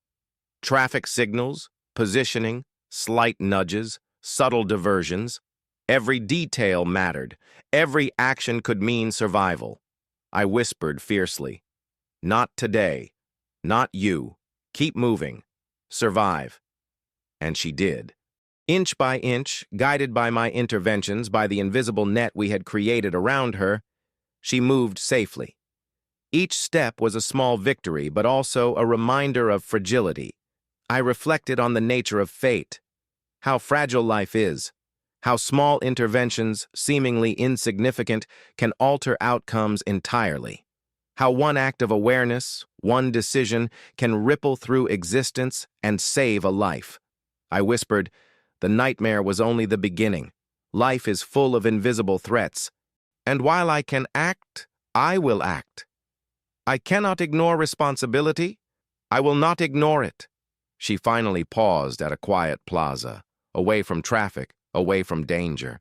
Traffic signals, positioning, slight nudges, subtle diversions. Every detail mattered. Every action could mean survival. I whispered fiercely, "Not today. Not you. Keep moving. Survive." And she did. Inch by inch, guided by my interventions, by the invisible net we had created around her, she moved safely. Each step was a small victory, but also a reminder of fragility. I reflected on the nature of fate, how fragile life is, how small interventions, seemingly insignificant, can alter outcomes entirely, how one act of awareness, one decision, can ripple through existence and save a life. I whispered, "The nightmare was only the beginning. Life is full of invisible threats. And while I can act, I will act. I cannot ignore responsibility. I will not ignore it." She finally paused at a quiet plaza, away from traffic, away from danger.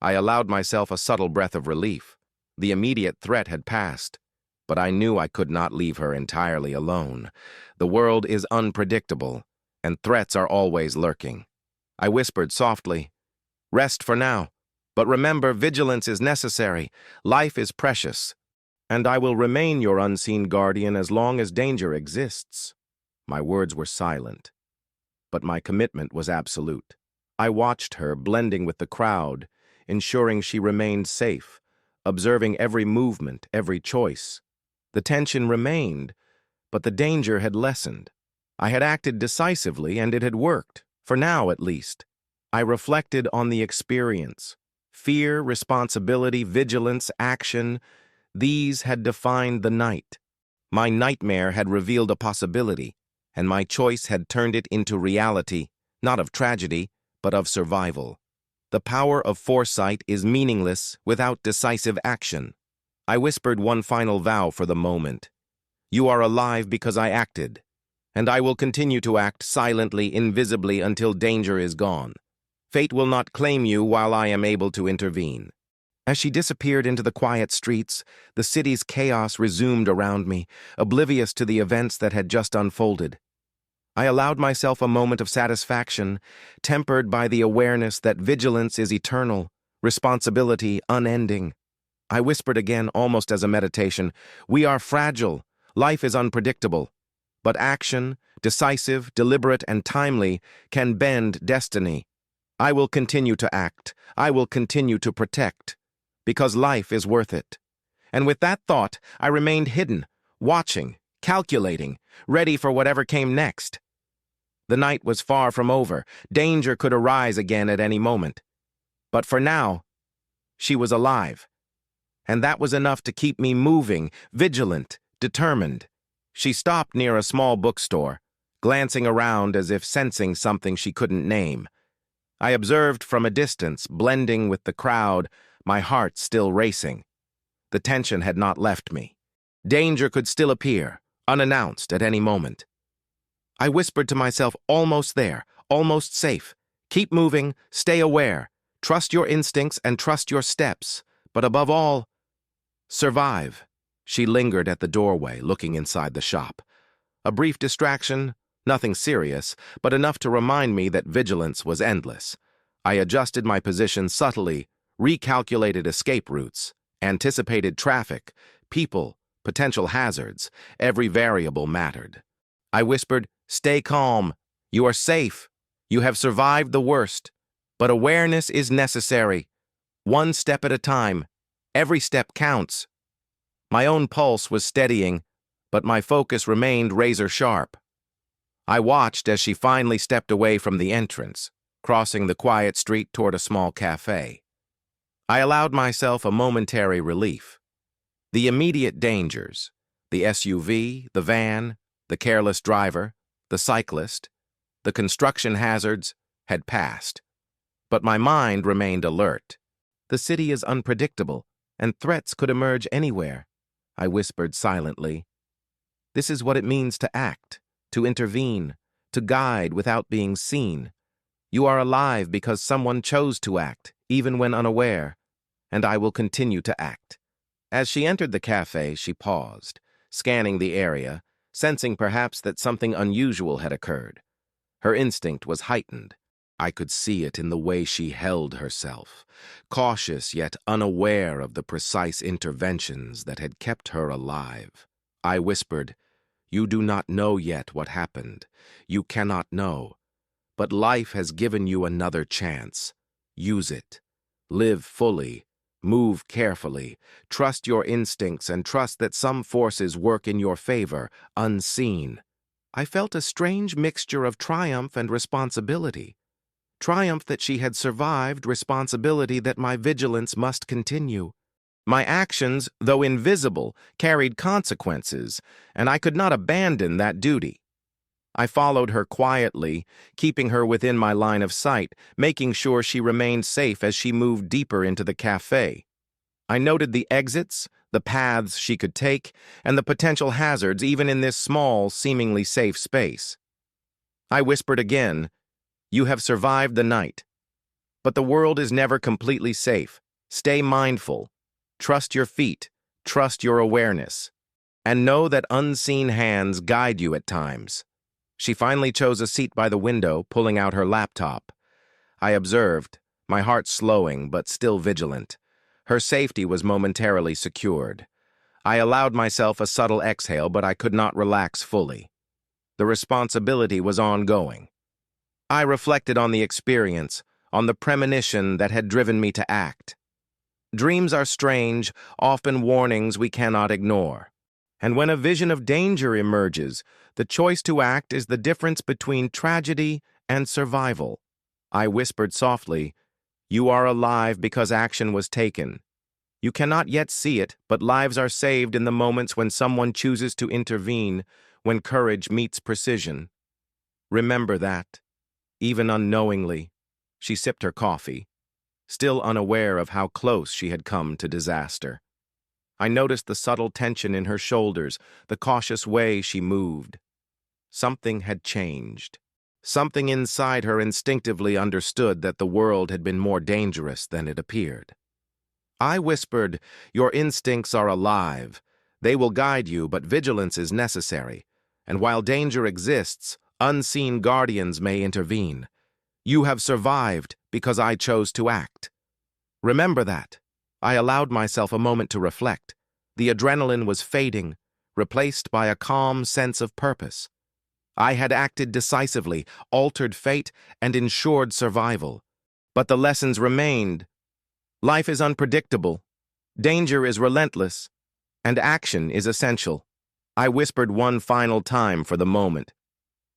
I allowed myself a subtle breath of relief. The immediate threat had passed, but I knew I could not leave her entirely alone. The world is unpredictable, and threats are always lurking. I whispered softly, "Rest for now, but remember, vigilance is necessary. Life is precious, and I will remain your unseen guardian as long as danger exists." My words were silent, but my commitment was absolute. I watched her, blending with the crowd, ensuring she remained safe, observing every movement, every choice. The tension remained, but the danger had lessened. I had acted decisively, and it had worked, for now at least. I reflected on the experience. Fear, responsibility, vigilance, action, these had defined the night. My nightmare had revealed a possibility, and my choice had turned it into reality, not of tragedy, but of survival. The power of foresight is meaningless without decisive action. I whispered one final vow for the moment. "You are alive because I acted, and I will continue to act silently, invisibly, until danger is gone. Fate will not claim you while I am able to intervene." As she disappeared into the quiet streets, the city's chaos resumed around me, oblivious to the events that had just unfolded. I allowed myself a moment of satisfaction, tempered by the awareness that vigilance is eternal, responsibility unending. I whispered again, almost as a meditation, "We are fragile, life is unpredictable, but action, decisive, deliberate, and timely, can bend destiny. I will continue to act, I will continue to protect, because life is worth it." And with that thought, I remained hidden, watching, calculating, ready for whatever came next. The night was far from over. Danger could arise again at any moment. But for now, she was alive. And that was enough to keep me moving, vigilant, determined. She stopped near a small bookstore, glancing around as if sensing something she couldn't name. I observed from a distance, blending with the crowd, my heart still racing. The tension had not left me. Danger could still appear, unannounced at any moment. I whispered to myself, "Almost there, almost safe. Keep moving, stay aware, trust your instincts and trust your steps, but above all, survive." She lingered at the doorway, looking inside the shop. A brief distraction, nothing serious, but enough to remind me that vigilance was endless. I adjusted my position subtly, recalculated escape routes, anticipated traffic, people, potential hazards. Every variable mattered. I whispered, "Stay calm. You are safe. You have survived the worst. But awareness is necessary. One step at a time. Every step counts." My own pulse was steadying, but my focus remained razor-sharp. I watched as she finally stepped away from the entrance, crossing the quiet street toward a small cafe. I allowed myself a momentary relief. The immediate dangers, the SUV, the van, the careless driver, the cyclist, the construction hazards, had passed. But my mind remained alert. The city is unpredictable, and threats could emerge anywhere. I whispered silently. This is what it means to act, to intervene, to guide without being seen. You are alive because someone chose to act, even when unaware, and I will continue to act. As she entered the cafe, she paused, scanning the area, sensing perhaps that something unusual had occurred. Her instinct was heightened. I could see it in the way she held herself, cautious yet unaware of the precise interventions that had kept her alive. I whispered, "You do not know yet what happened. You cannot know. But life has given you another chance. Use it. Live fully. Move carefully. Trust your instincts and trust that some forces work in your favor, unseen." I felt a strange mixture of triumph and responsibility. Triumph that she had survived, responsibility that my vigilance must continue. My actions, though invisible, carried consequences, and I could not abandon that duty. I followed her quietly, keeping her within my line of sight, making sure she remained safe as she moved deeper into the cafe. I noted the exits, the paths she could take, and the potential hazards even in this small, seemingly safe space. I whispered again, "You have survived the night. But the world is never completely safe. Stay mindful. Trust your feet. Trust your awareness. And know that unseen hands guide you at times." She finally chose a seat by the window, pulling out her laptop. I observed, my heart slowing but still vigilant. Her safety was momentarily secured. I allowed myself a subtle exhale, but I could not relax fully. The responsibility was ongoing. I reflected on the experience, on the premonition that had driven me to act. Dreams are strange, often warnings we cannot ignore. And when a vision of danger emerges, the choice to act is the difference between tragedy and survival. I whispered softly, "You are alive because action was taken. You cannot yet see it, but lives are saved in the moments when someone chooses to intervene, when courage meets precision. Remember that." Even unknowingly, she sipped her coffee, still unaware of how close she had come to disaster. I noticed the subtle tension in her shoulders, the cautious way she moved. Something had changed. Something inside her instinctively understood that the world had been more dangerous than it appeared. I whispered, "Your instincts are alive. They will guide you, but vigilance is necessary. And while danger exists, unseen guardians may intervene. You have survived because I chose to act. Remember that." I allowed myself a moment to reflect. The adrenaline was fading, replaced by a calm sense of purpose. I had acted decisively, altered fate, and ensured survival. But the lessons remained. Life is unpredictable. Danger is relentless. And action is essential. I whispered one final time for the moment.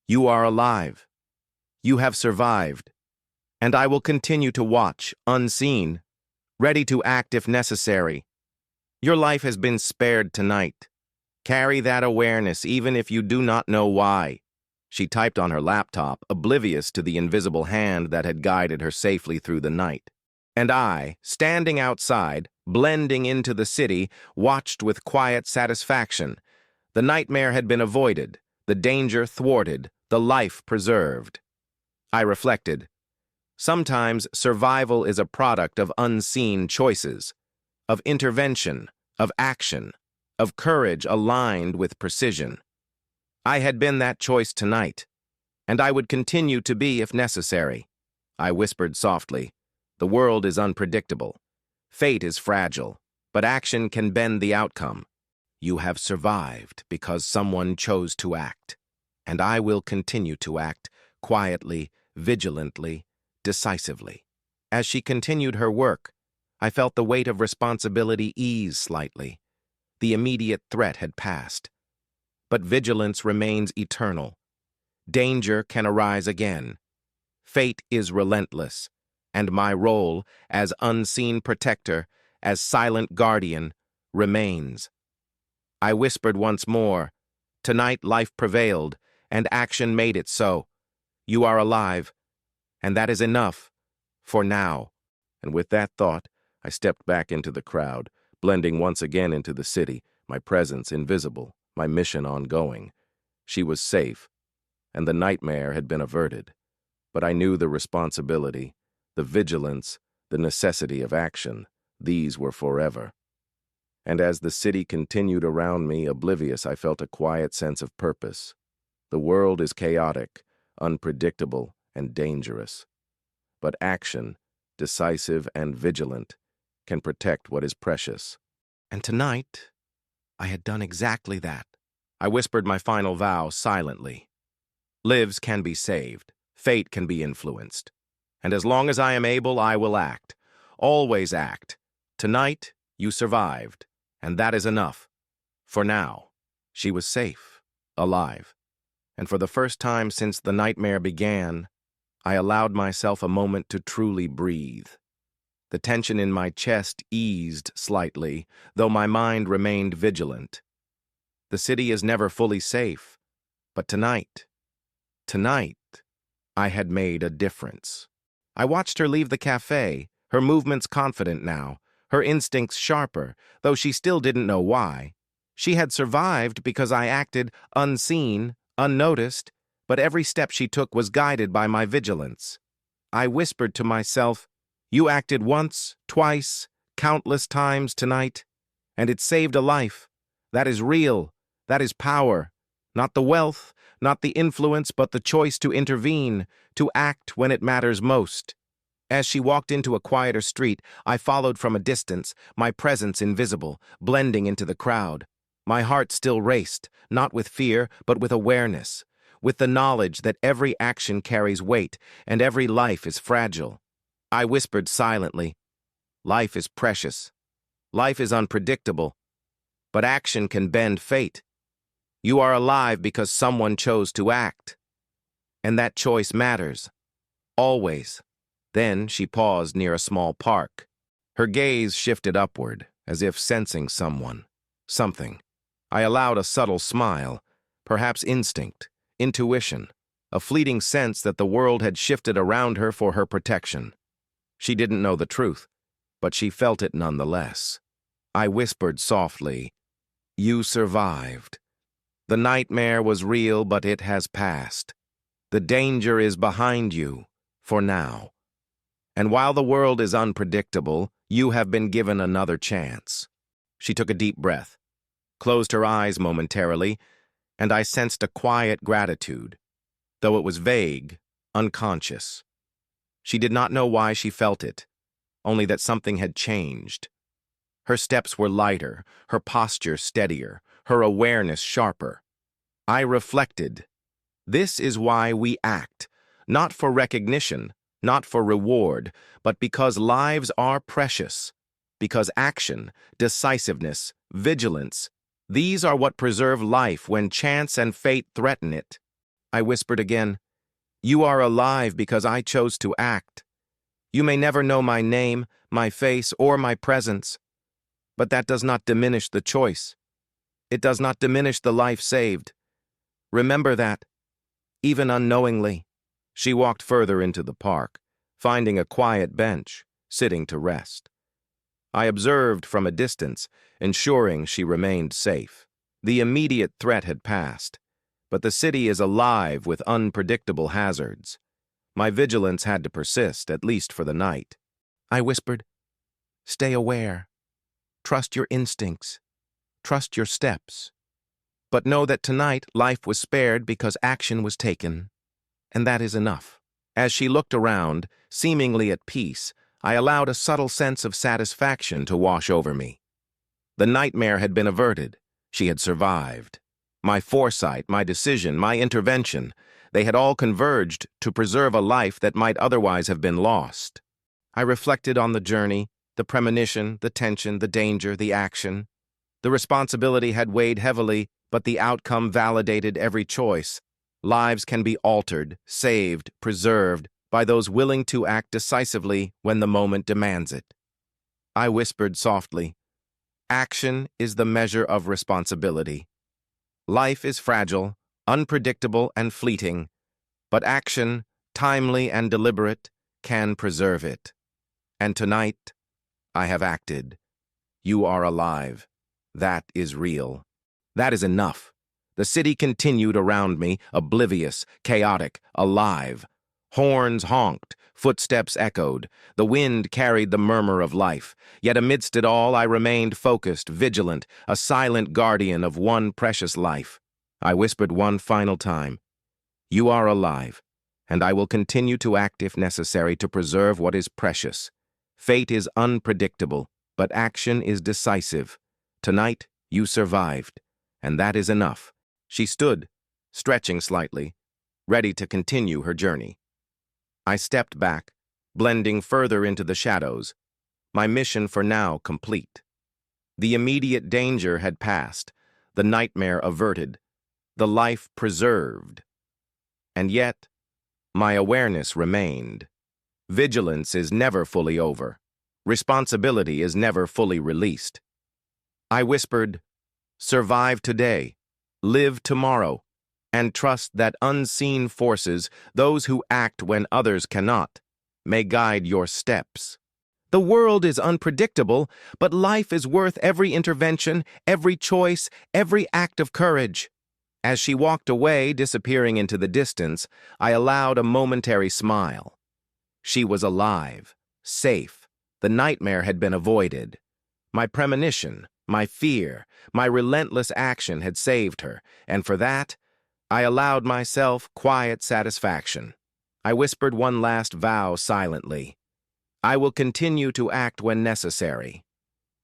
"You are alive. You have survived. And I will continue to watch, unseen, ready to act if necessary. Your life has been spared tonight. Carry that awareness even if you do not know why." She typed on her laptop, oblivious to the invisible hand that had guided her safely through the night. And I, standing outside, blending into the city, watched with quiet satisfaction. The nightmare had been avoided, the danger thwarted, the life preserved. I reflected. Sometimes survival is a product of unseen choices, of intervention, of action, of courage aligned with precision. I had been that choice tonight, and I would continue to be if necessary. I whispered softly, "The world is unpredictable. Fate is fragile, but action can bend the outcome. You have survived because someone chose to act, and I will continue to act quietly, vigilantly, decisively." As she continued her work, I felt the weight of responsibility ease slightly. The immediate threat had passed. But vigilance remains eternal. Danger can arise again. Fate is relentless, and my role as unseen protector, as silent guardian, remains. I whispered once more, "Tonight life prevailed, and action made it so. You are alive, and that is enough, for now." And with that thought, I stepped back into the crowd, blending once again into the city, my presence invisible, my mission ongoing. She was safe, and the nightmare had been averted. But I knew the responsibility, the vigilance, the necessity of action. These were forever. And as the city continued around me, oblivious, I felt a quiet sense of purpose. The world is chaotic, unpredictable, and dangerous. But action, decisive and vigilant, can protect what is precious. And tonight, I had done exactly that. I whispered my final vow silently. Lives can be saved. Fate can be influenced. And as long as I am able, I will act. Always act. Tonight, you survived. And that is enough. For now, she was safe, alive. And for the first time since the nightmare began, I allowed myself a moment to truly breathe. The tension in my chest eased slightly, though my mind remained vigilant. The city is never fully safe, but tonight, I had made a difference. I watched her leave the cafe, her movements confident now, her instincts sharper, though she still didn't know why. She had survived because I acted unseen, unnoticed, but every step she took was guided by my vigilance. I whispered to myself, "You acted once, twice, countless times tonight, and it saved a life. That is real. That is power. Not the wealth, not the influence, but the choice to intervene, to act when it matters most." As she walked into a quieter street, I followed from a distance, my presence invisible, blending into the crowd. My heart still raced, not with fear, but with awareness, with the knowledge that every action carries weight and every life is fragile. I whispered silently, "Life is precious. Life is unpredictable, but action can bend fate. You are alive because someone chose to act. And that choice matters. Always." Then she paused near a small park. Her gaze shifted upward, as if sensing someone, something. I allowed a subtle smile, perhaps instinct, intuition, a fleeting sense that the world had shifted around her for her protection. She didn't know the truth, but she felt it nonetheless. I whispered softly, "You survived. The nightmare was real, but it has passed. The danger is behind you, for now. And while the world is unpredictable, you have been given another chance." She took a deep breath, closed her eyes momentarily, and I sensed a quiet gratitude, though it was vague, unconscious. She did not know why she felt it, only that something had changed. Her steps were lighter, her posture steadier, her awareness sharper. I reflected. This is why we act, not for recognition, not for reward, but because lives are precious. Because action, decisiveness, vigilance, these are what preserve life when chance and fate threaten it. I whispered again, "You are alive because I chose to act. You may never know my name, my face, or my presence, but that does not diminish the choice. It does not diminish the life saved. Remember that, even unknowingly." She walked further into the park, finding a quiet bench, sitting to rest. I observed from a distance, ensuring she remained safe. The immediate threat had passed, but the city is alive with unpredictable hazards. My vigilance had to persist, at least for the night. I whispered, "Stay aware. Trust your instincts. Trust your steps. But know that tonight life was spared because action was taken. And that is enough." As she looked around, seemingly at peace, I allowed a subtle sense of satisfaction to wash over me. The nightmare had been averted. She had survived. My foresight, my decision, my intervention, they had all converged to preserve a life that might otherwise have been lost. I reflected on the journey, the premonition, the tension, the danger, the action. The responsibility had weighed heavily, but the outcome validated every choice. Lives can be altered, saved, preserved by those willing to act decisively when the moment demands it. I whispered softly, "Action is the measure of responsibility. Life is fragile, unpredictable, and fleeting, but action, timely and deliberate, can preserve it. And tonight, I have acted. You are alive. That is real. That is enough." The city continued around me, oblivious, chaotic, alive. Horns honked, footsteps echoed, the wind carried the murmur of life. Yet amidst it all, I remained focused, vigilant, a silent guardian of one precious life. I whispered one final time, "You are alive, and I will continue to act if necessary to preserve what is precious. Fate is unpredictable, but action is decisive. Tonight, you survived, and that is enough." She stood, stretching slightly, ready to continue her journey. I stepped back, blending further into the shadows, my mission for now complete. The immediate danger had passed, the nightmare averted, the life preserved. And yet, my awareness remained. Vigilance is never fully over. Responsibility is never fully released. I whispered, "Survive today, live tomorrow, and trust that unseen forces, those who act when others cannot, may guide your steps." The world is unpredictable, but life is worth every intervention, every choice, every act of courage. As she walked away, disappearing into the distance, I allowed a momentary smile. She was alive, safe. The nightmare had been avoided. My premonition, my fear, my relentless action had saved her, and for that, I allowed myself quiet satisfaction. I whispered one last vow silently. I will continue to act when necessary.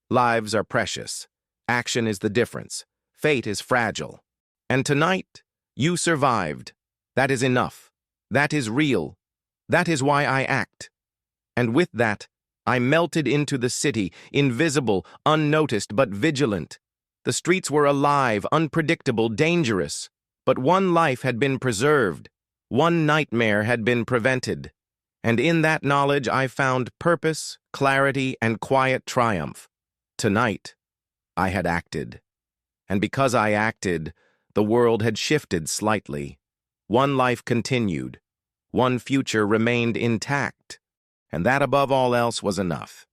Lives are precious. Action is the difference. Fate is fragile. And tonight, you survived. That is enough. That is real. That is why I act. And with that, I melted into the city, invisible, unnoticed, but vigilant. The streets were alive, unpredictable, dangerous. But one life had been preserved. One nightmare had been prevented. And in that knowledge, I found purpose, clarity, and quiet triumph. Tonight, I had acted. And because I acted, the world had shifted slightly. One life continued. One future remained intact. And that above all else was enough.